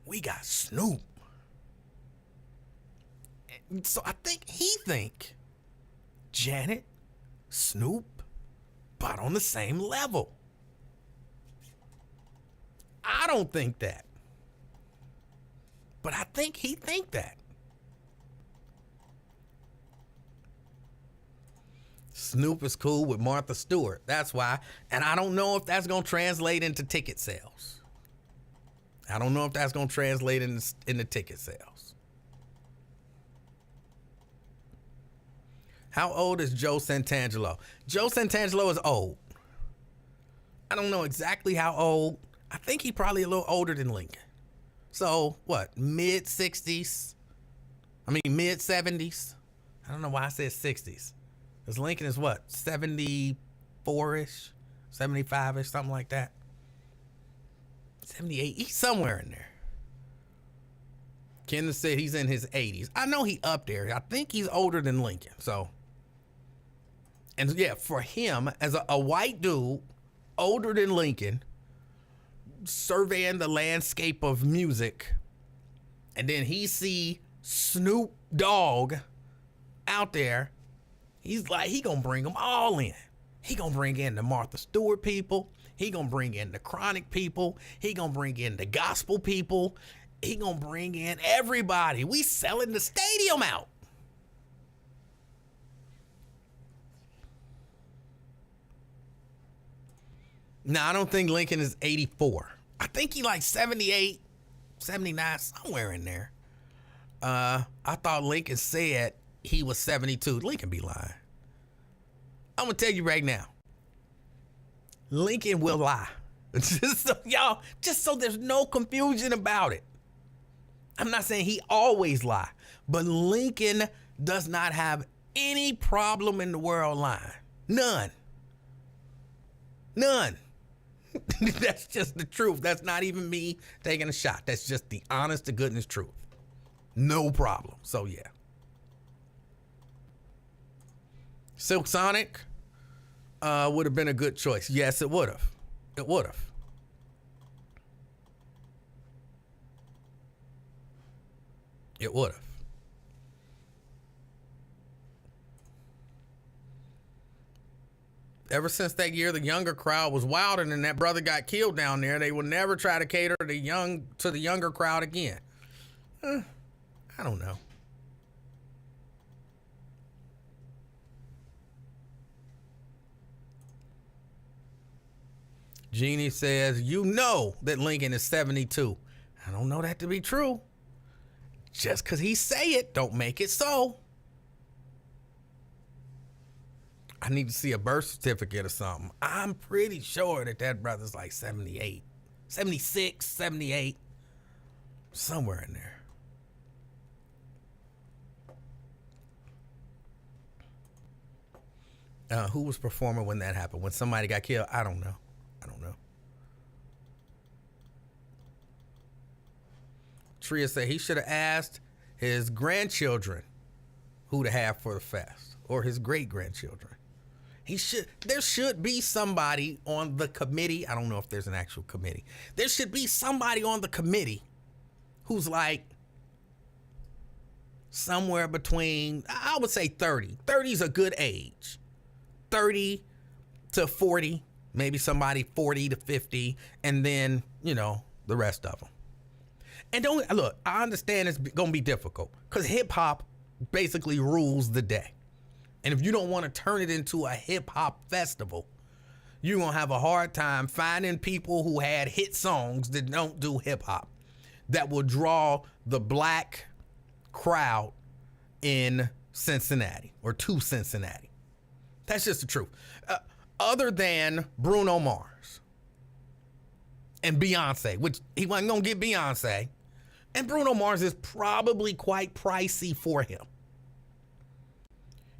we got Snoop. And so I think he think Janet, Snoop, but on the same level. I don't think that. But I think he think that. Snoop is cool with Martha Stewart. That's why. And I don't know if that's going to translate into ticket sales. I don't know if that's going to translate into ticket sales. How old is Joe Santangelo? Joe Santangelo is old. I don't know exactly how old. I think he's probably a little older than Lincoln. So, what, mid-60s? I mean, mid-70s? I don't know why I said 60s. Because Lincoln is what, 74-ish? 75-ish, something like that. 78, he's somewhere in there. Kenneth said he's in his 80s. I know he up there. I think he's older than Lincoln, so. And yeah, for him, as a white dude, older than Lincoln, surveying the landscape of music, and then he see Snoop Dogg out there, he's like, he gonna bring them all in. He gonna bring in the Martha Stewart people. He gonna bring in the Chronic people. He gonna bring in the gospel people. He gonna bring in everybody. We selling the stadium out. No, I don't think Lincoln is 84. I think he like 78, 79, somewhere in there. I thought Lincoln said he was 72. Lincoln be lying. I'm gonna tell you right now. Lincoln will lie. Just so there's no confusion about it. I'm not saying he always lie, but Lincoln does not have any problem in the world lying. None. That's just the truth. That's not even me taking a shot. That's just the honest to goodness truth. No problem. So yeah. Silk Sonic would have been a good choice. Yes, it would have. It would have. It would have. Ever since that year, the younger crowd was wilding and that brother got killed down there, they will never try to cater to the younger crowd again. I don't know. Jeannie says, you know that Lincoln is 72. I don't know that to be true. Just because he say it, don't make it so. I need to see a birth certificate or something. I'm pretty sure that brother's like 78, 76, 78. Somewhere in there. Who was performing when that happened? When somebody got killed? I don't know. Tria said he should have asked his grandchildren who to have for the fest, or his great grandchildren. There should be somebody on the committee. I don't know if there's an actual committee. There should be somebody on the committee who's like somewhere between, I would say 30. 30 is a good age. 30 to 40, maybe somebody 40 to 50, and then, the rest of them. And look, I understand it's going to be difficult because hip hop basically rules the day. And if you don't want to turn it into a hip hop festival, you're going to have a hard time finding people who had hit songs that don't do hip hop that will draw the black crowd in Cincinnati or to Cincinnati. That's just the truth. Other than Bruno Mars and Beyonce, which he wasn't going to get Beyonce. And Bruno Mars is probably quite pricey for him.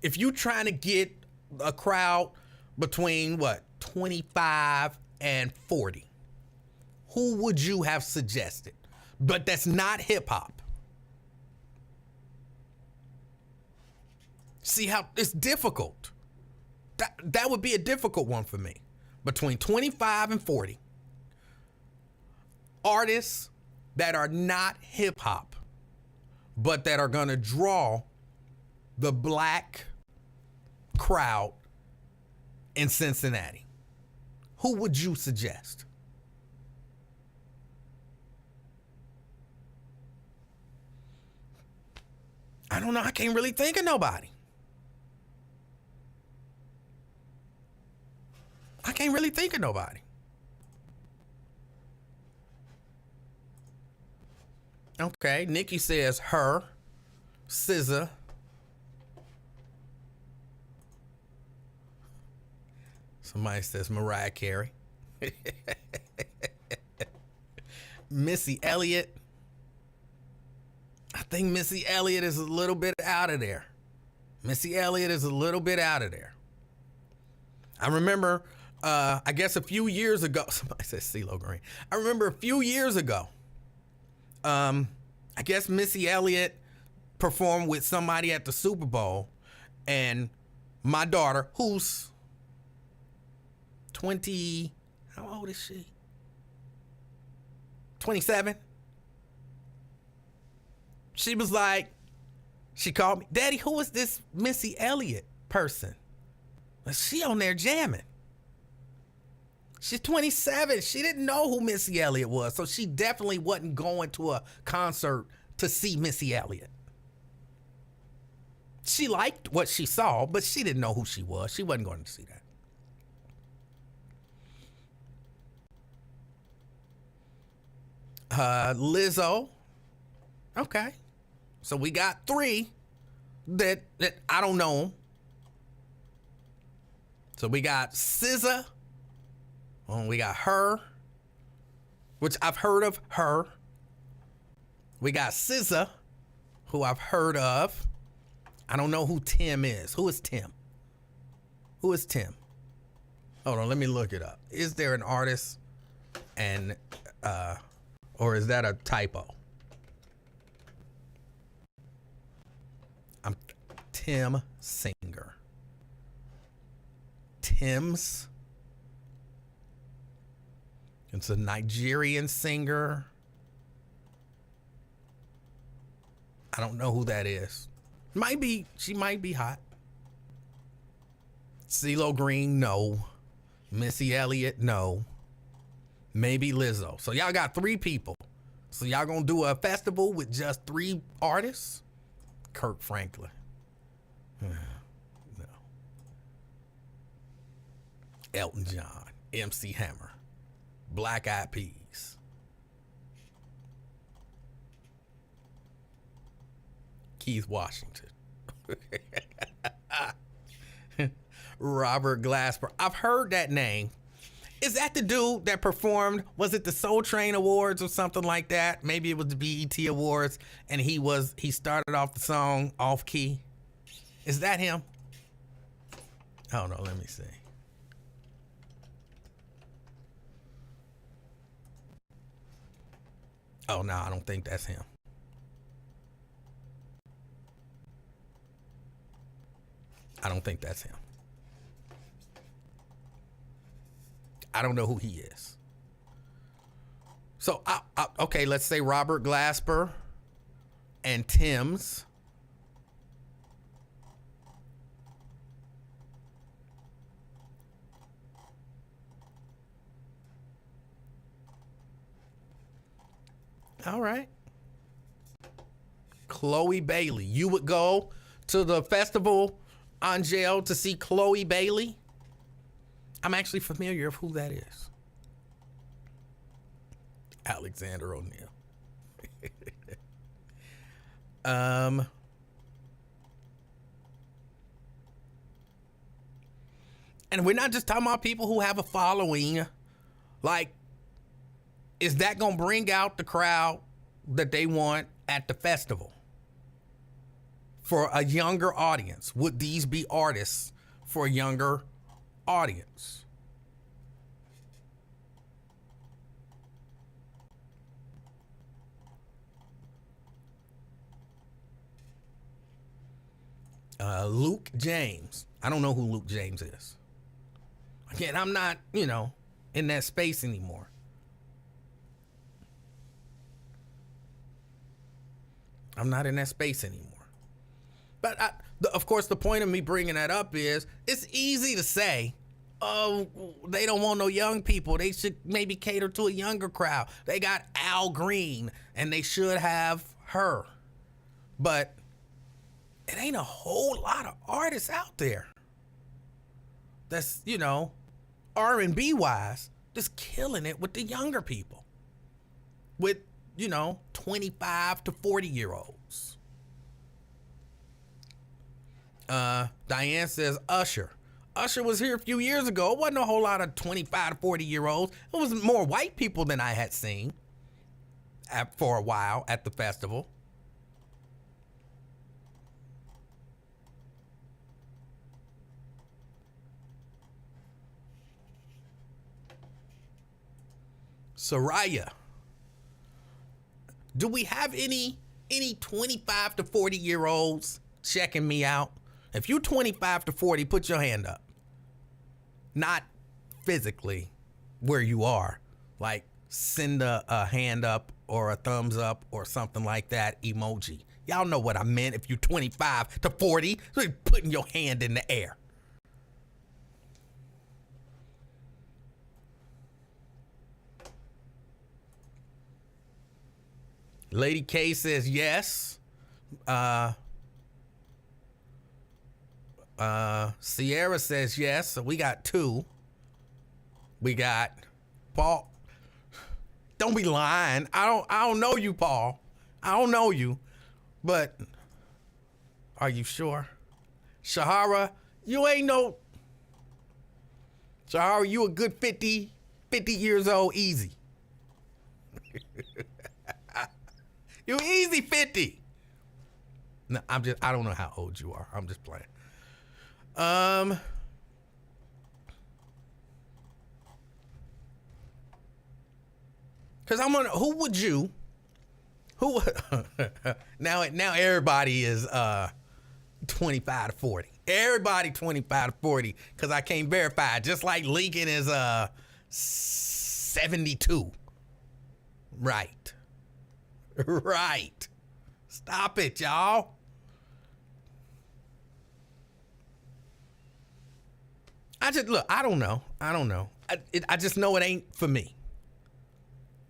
If you're trying to get a crowd between 25 and 40, who would you have suggested? But that's not hip hop. See how it's difficult. That would be a difficult one for me. Between 25 and 40. Artists that are not hip hop, but that are going to draw the black crowd in Cincinnati. Who would you suggest? I don't know. I can't really think of nobody. Okay, Nikki says her, SZA. Somebody says Mariah Carey. Missy Elliott. I think Missy Elliott is a little bit out of there. I remember, I guess a few years ago, somebody said CeeLo Green. I remember a few years ago, I guess Missy Elliott performed with somebody at the Super Bowl, and my daughter, who's 20, how old is she? 27? She was like, she called me, Daddy, who is this Missy Elliott person? She on there jamming. She's 27. She didn't know who Missy Elliott was, so she definitely wasn't going to a concert to see Missy Elliott. She liked what she saw, but she didn't know who she was. She wasn't going to see that. Lizzo. Okay. So we got 3 that I don't know. So we got SZA. We got her, which I've heard of her. We got SZA, who I've heard of. I don't know who Tim is. Who is Tim? Hold on, let me look it up. Is there an artist and or is that a typo? I'm Tim Singer. Tim's. It's a Nigerian singer. I don't know who that is. She might be hot. CeeLo Green, no. Missy Elliott, no. Maybe Lizzo. So y'all got 3 people. So y'all gonna do a festival with just 3 artists? Kirk Franklin. No. Elton John. MC Hammer. Black Eyed Peas. Keith Washington. Robert Glasper. I've heard that name. Is that the dude that performed? Was it the Soul Train Awards or something like that? Maybe it was the BET Awards, and he started off the song off key. Is that him? I don't know. Let me see. Oh no, I don't think that's him. I don't think that's him. I don't know who he is. So, okay, let's say Robert Glasper and Tim's. All right. Chloe Bailey. You would go to the festival, Angel, to see Chloe Bailey? I'm actually familiar with who that is. Alexander O'Neal. And we're not just talking about people who have a following. Like, is that going to bring out the crowd that they want at the festival? For a younger audience, would these be artists for a younger audience? Luke James. I don't know who Luke James is. Again, I'm not, in that space anymore. I'm not in that space anymore. But of course, the point of me bringing that up is it's easy to say, oh, they don't want no young people. They should maybe cater to a younger crowd. They got Al Green and they should have her. But it ain't a whole lot of artists out there that's, R&B wise, just killing it with the younger people. With, 25 to 40-year-olds. Diane says Usher. Usher was here a few years ago. It wasn't a whole lot of 25 to 40-year-olds. It was more white people than I had seen for a while at the festival. Soraya. Do we have any 25 to 40-year-olds checking me out? If you're 25 to 40, put your hand up. Not physically where you are. Like send a hand up or a thumbs up or something like that emoji. Y'all know what I meant. If you're 25 to 40, putting your hand in the air. Lady K says yes. Sierra says yes. So we got two. We got Paul. Don't be lying. I don't know you, Paul. I don't know you. But are you sure? Shahara, you ain't no. Shahara, you a good 50 years old easy. You easy 50. No, I don't know how old you are. I'm just playing. Cause now everybody is 25 to 40. Everybody 25 to 40, cause I can't verify. Just like Lincoln is 72. Right. Right. Stop it, y'all. I don't know. I just know it ain't for me.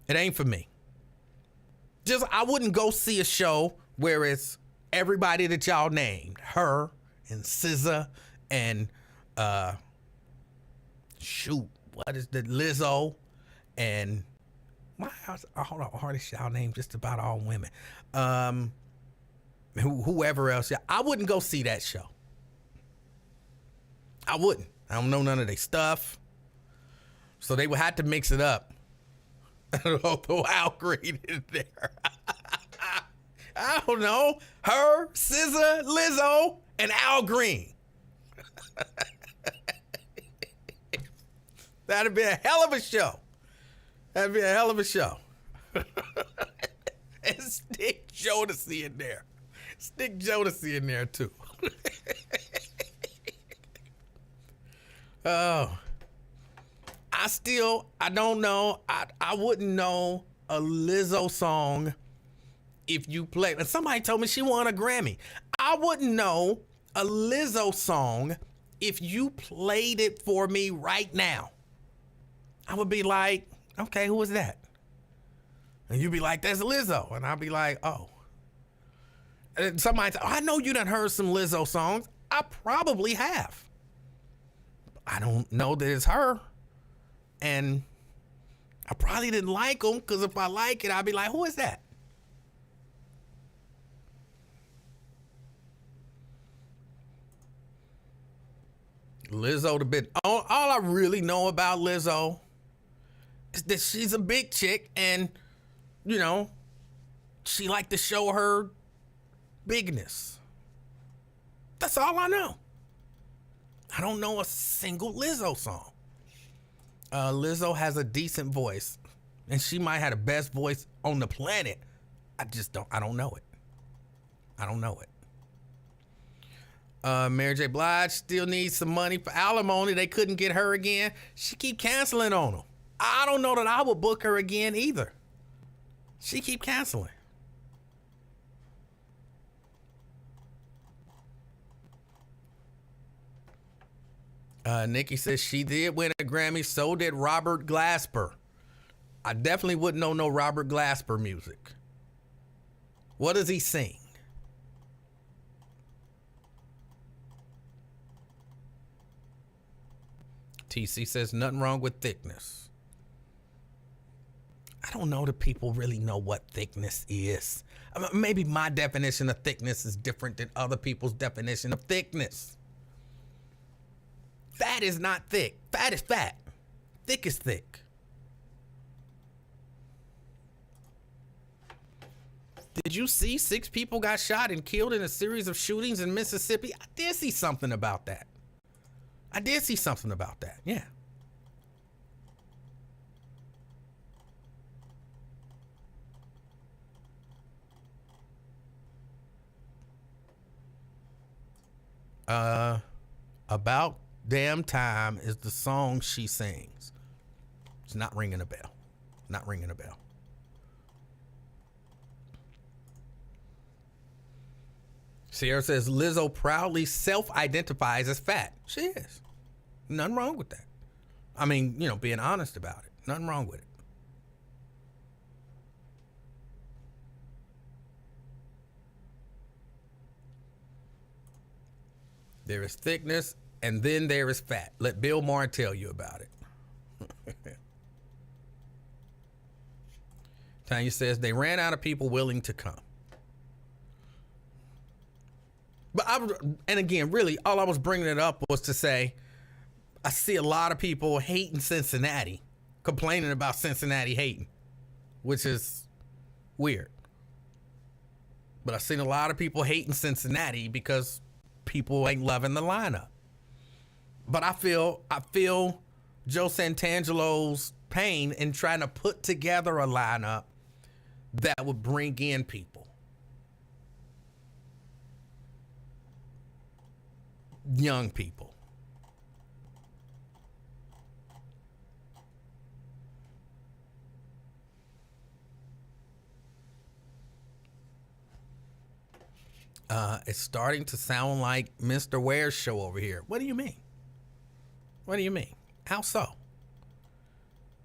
It ain't for me. I wouldn't go see a show where it's everybody that y'all named. Her and SZA and what is the Lizzo and artist y'all named just about all women. Whoever else. I wouldn't go see that show. I wouldn't. I don't know none of their stuff. So they would have to mix it up. Throw Al Green in there. I don't know. Her, SZA, Lizzo, and Al Green. That'd be a hell of a show. That'd be a hell of a show. And stick Jodeci in there. Stick Jodeci in there too. Oh. I don't know. I wouldn't know a Lizzo song if you play. And somebody told me she won a Grammy. I wouldn't know a Lizzo song if you played it for me right now. I would be like, okay, who was that? And you'd be like, that's Lizzo. And I'd be like, oh. And somebody said, I know you done heard some Lizzo songs. I probably have. I don't know that it's her. And I probably didn't like them, because if I like it, I'd be like, who is that? Lizzo the bit. All I really know about Lizzo is that she's a big chick, and, you know, she like to show her bigness. That's all I know. I don't know a single Lizzo song. Lizzo has a decent voice, and she might have the best voice on the planet. I don't know it. I don't know it. Mary J. Blige still needs some money for alimony. They couldn't get her again. She keep canceling on them. I don't know that I would book her again either. She keep canceling. Nikki says she did win a Grammy. So did Robert Glasper. I definitely wouldn't know no Robert Glasper music. What does he sing? TC says nothing wrong with thickness. I don't know that people really know what thickness is. I mean, maybe my definition of thickness is different than other people's definition of thickness. Fat is not thick. Fat is fat. Thick is thick. Did you see 6 people got shot and killed in a series of shootings in Mississippi? I did see something about that. Yeah. About Damn Time is the song she sings. It's not ringing a bell. Not ringing a bell. Sierra says Lizzo proudly self-identifies as fat. She is. Nothing wrong with that. I mean, you know, being honest about it. Nothing wrong with it. There is thickness, and then there is fat. Let Bill Maher tell you about it. Tanya says they ran out of people willing to come. But and again, really, all I was bringing it up was to say, I see a lot of people hating Cincinnati, complaining about Cincinnati hating, which is weird. But I've seen a lot of people hating Cincinnati because people ain't loving the lineup. But I feel Joe Santangelo's pain in trying to put together a lineup that would bring in people. Young people. It's starting to sound like Mr. Ware's show over here. What do you mean? What do you mean? How so?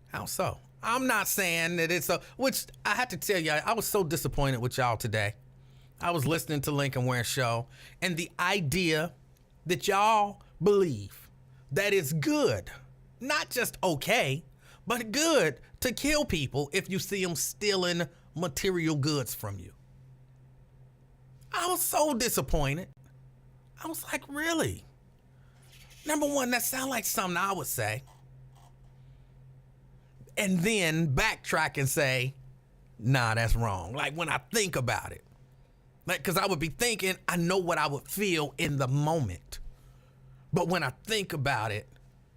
How so? I'm not saying that it's a, which I have to tell you, I was so disappointed with y'all today. I was listening to Lincoln Ware's show, and the idea that y'all believe that it's good, not just okay, but good to kill people if you see them stealing material goods from you. I was so disappointed. I was like, really? Number one, that sounds like something I would say. and then backtrack and say, nah, that's wrong. Like when I think about it, like, cause I would be thinking, I know what I would feel in the moment. But when I think about it,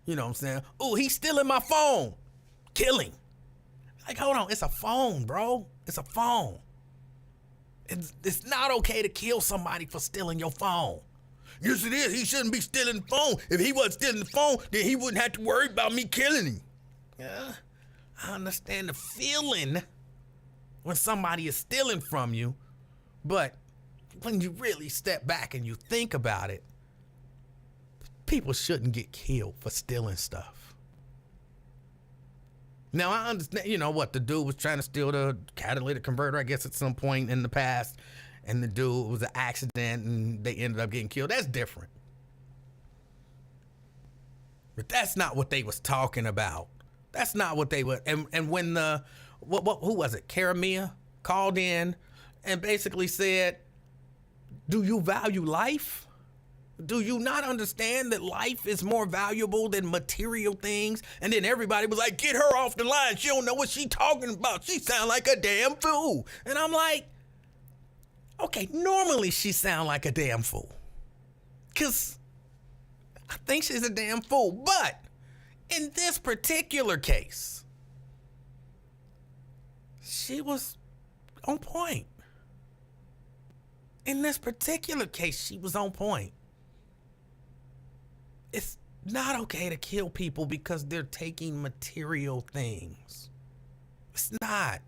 you know what I'm saying? Oh, he's stealing my phone. Kill him. Like, hold on, it's a phone, bro. It's a phone. It's not okay to kill somebody for stealing your phone. Yes, it is. He shouldn't be stealing the phone. If he wasn't stealing the phone, then he wouldn't have to worry about me killing him. Yeah, I understand the feeling when somebody is stealing from you, but when you really step back and you think about it, people shouldn't get killed for stealing stuff. Now, I understand, you know, what the dude was trying to steal the catalytic converter, I guess, at some point in the past, and the dude was an accident and they ended up getting killed. That's different. But that's not what they was talking about. That's not what they were. And when who was it? Karamia called in and basically said, do you value life? Do you not understand that life is more valuable than material things? And then everybody was like, get her off the line. She don't know what she talking about. She sound like a damn fool. And I'm like, okay, normally she sound like a damn fool. Because I think she's a damn fool. But in this particular case, she was on point. In this particular case, she was on point. It's not okay to kill people because they're taking material things. It's not.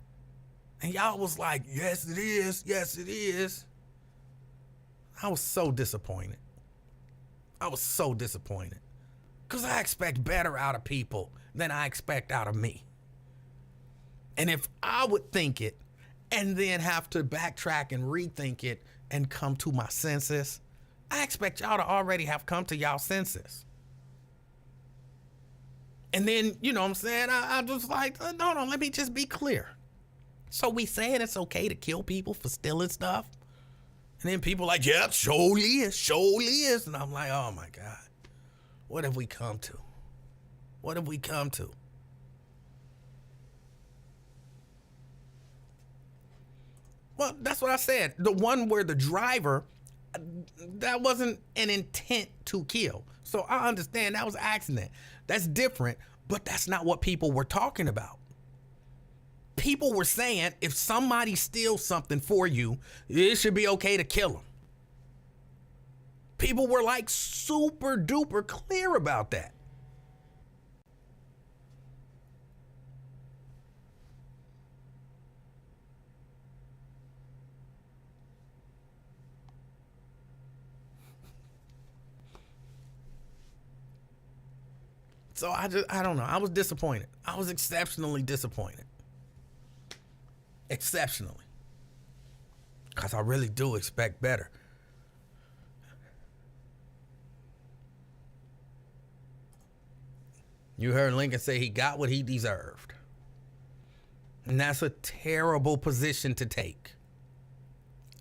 And y'all was like, yes, it is. Yes, it is. I was so disappointed. I was so disappointed. Because I expect better out of people than I expect out of me. And if I would think it and then have to backtrack and rethink it and come to my senses, I expect y'all to already have come to y'all senses. And then, you know what I'm saying? I just like, no, let me just be clear. So we saying it's okay to kill people for stealing stuff? And then people like, yeah, surely is. And I'm like, oh my God, what have we come to? What have we come to? Well, that's what I said. The one where the driver, that wasn't an intent to kill. So I understand that was an accident. That's different, but that's not what people were talking about. People were saying if somebody steals something for you, it should be okay to kill them. People were like super duper clear about that. So I don't know. I was disappointed. I was exceptionally disappointed. Exceptionally. Because I really do expect better. You heard Lincoln say he got what he deserved. And that's a terrible position to take.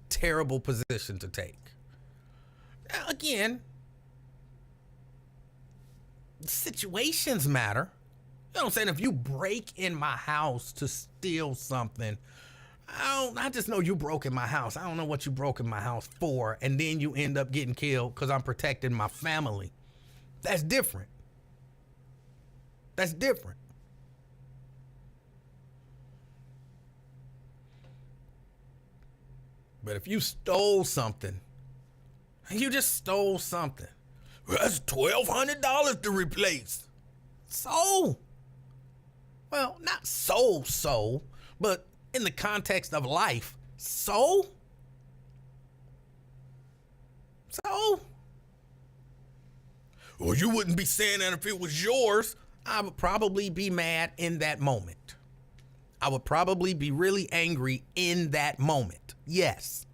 Terrible position to take. Now, again, situations matter. You know what I'm saying? If you break in my house to steal something, I just know you broke in my house. I don't know what you broke in my house for, and then you end up getting killed because I'm protecting my family. That's different. That's different. But if you stole something, you just stole something, that's $1,200 to replace. So, well, not so, but in the context of life, so. Well, you wouldn't be saying that if it was yours. I would probably be mad in that moment. I would probably be really angry in that moment. Yes.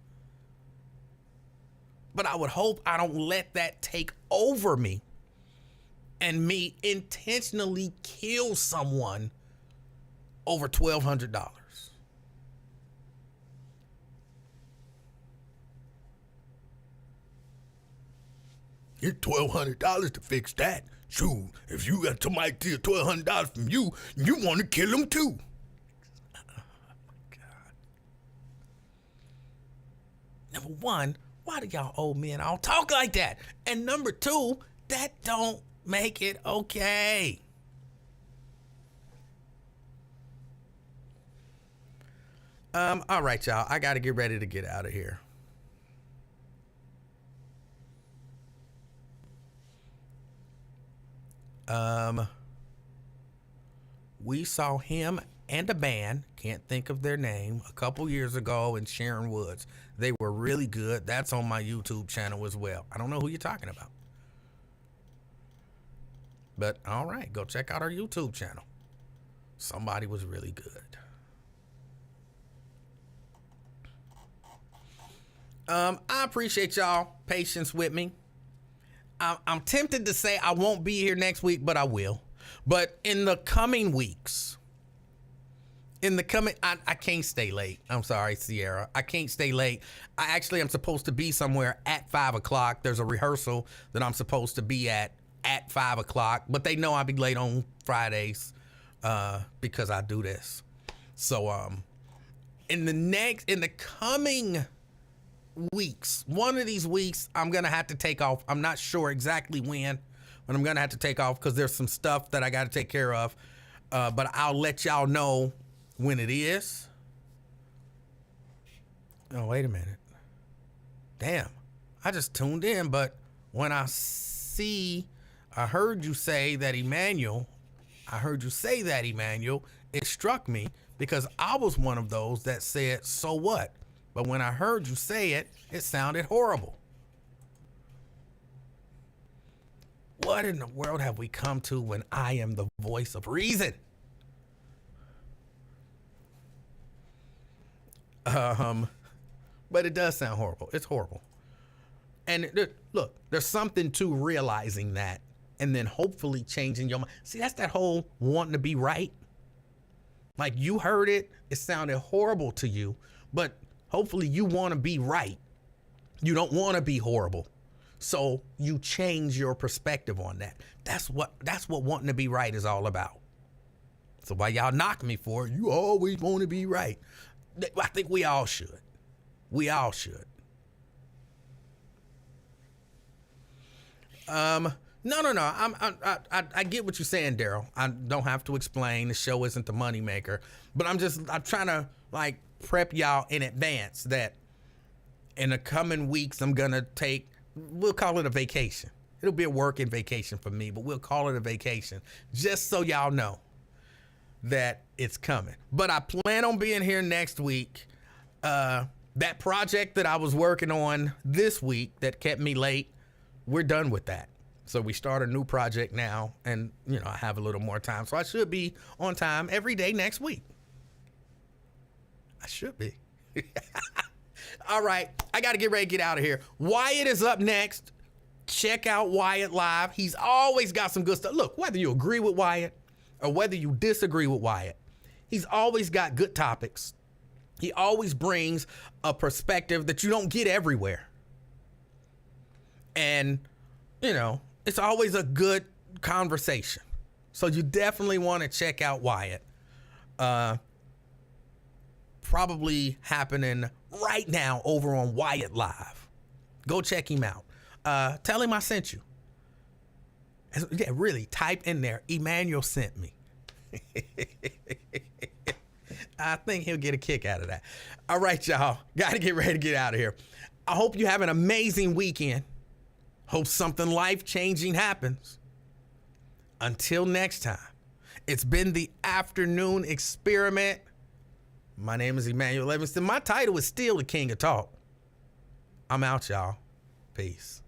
But I would hope I don't let that take over me and me intentionally kill someone over $1,200. It's $1,200 to fix that. Shoot, if you got somebody steal $1,200 from you, you want to kill them too. God. Number one, why do y'all old men all talk like that? And number two, that don't make it okay. All right, y'all. I got to get ready to get out of here. We saw him and a band, can't think of their name, a couple years ago in Sharon Woods. They were really good. That's on my YouTube channel as well. I don't know who you're talking about. But all right, go check out our YouTube channel. Somebody was really good. I appreciate y'all patience with me. I'm tempted to say I won't be here next week, but I will. But in the coming weeks, I can't stay late. I'm sorry, Sierra. I can't stay late. I actually am supposed to be somewhere at 5 o'clock. There's a rehearsal that I'm supposed to be at 5 o'clock, but they know I'll be late on Fridays because I do this. So in the coming weeks, one of these weeks, I'm gonna have to take off. I'm not sure exactly when, but I'm gonna have to take off because there's some stuff that I got to take care of. But I'll let y'all know when it is. Oh, wait a minute. Damn, I just tuned in, but when I heard you say that, Emanuel, it struck me because I was one of those that said, so what? But when I heard you say it, it sounded horrible. What in the world have we come to when I am the voice of reason? But it does sound horrible. It's horrible. And look, there's something to realizing that and then hopefully changing your mind. See, that's that whole wanting to be right. Like you heard it, it sounded horrible to you, but hopefully you want to be right. You don't want to be horrible. So you change your perspective on that. That's what wanting to be right is all about. So while y'all knock me for it, you always want to be right. I think we all should. We all should. No. I get what you're saying, Daryl. I don't have to explain. The show isn't the moneymaker, but I'm trying to like prep y'all in advance that in the coming weeks I'm gonna we'll call it a vacation. It'll be a working vacation for me, but we'll call it a vacation just so y'all know that it's coming. But I plan on being here next week. That project that I was working on this week that kept me late, we're done with that. So we start a new project now, and I have a little more time. So I should be on time every day next week. I should be. All right, I got to get ready to get out of here. Wyatt is up next. Check out Wyatt live. He's always got some good stuff. Look, whether you agree with Wyatt or whether you disagree with Wyatt, he's always got good topics. He always brings a perspective that you don't get everywhere. And, it's always a good conversation. So you definitely want to check out Wyatt. Probably happening right now over on Wyatt Live. Go check him out. Tell him I sent you. Yeah, really, type in there, Emanuel sent me. I think he'll get a kick out of that. All right, y'all. Got to get ready to get out of here. I hope you have an amazing weekend. Hope something life-changing happens. Until next time, it's been the Afternoon Experiment. My name is Emanuel Livingston. My title is still the King of Talk. I'm out, y'all. Peace.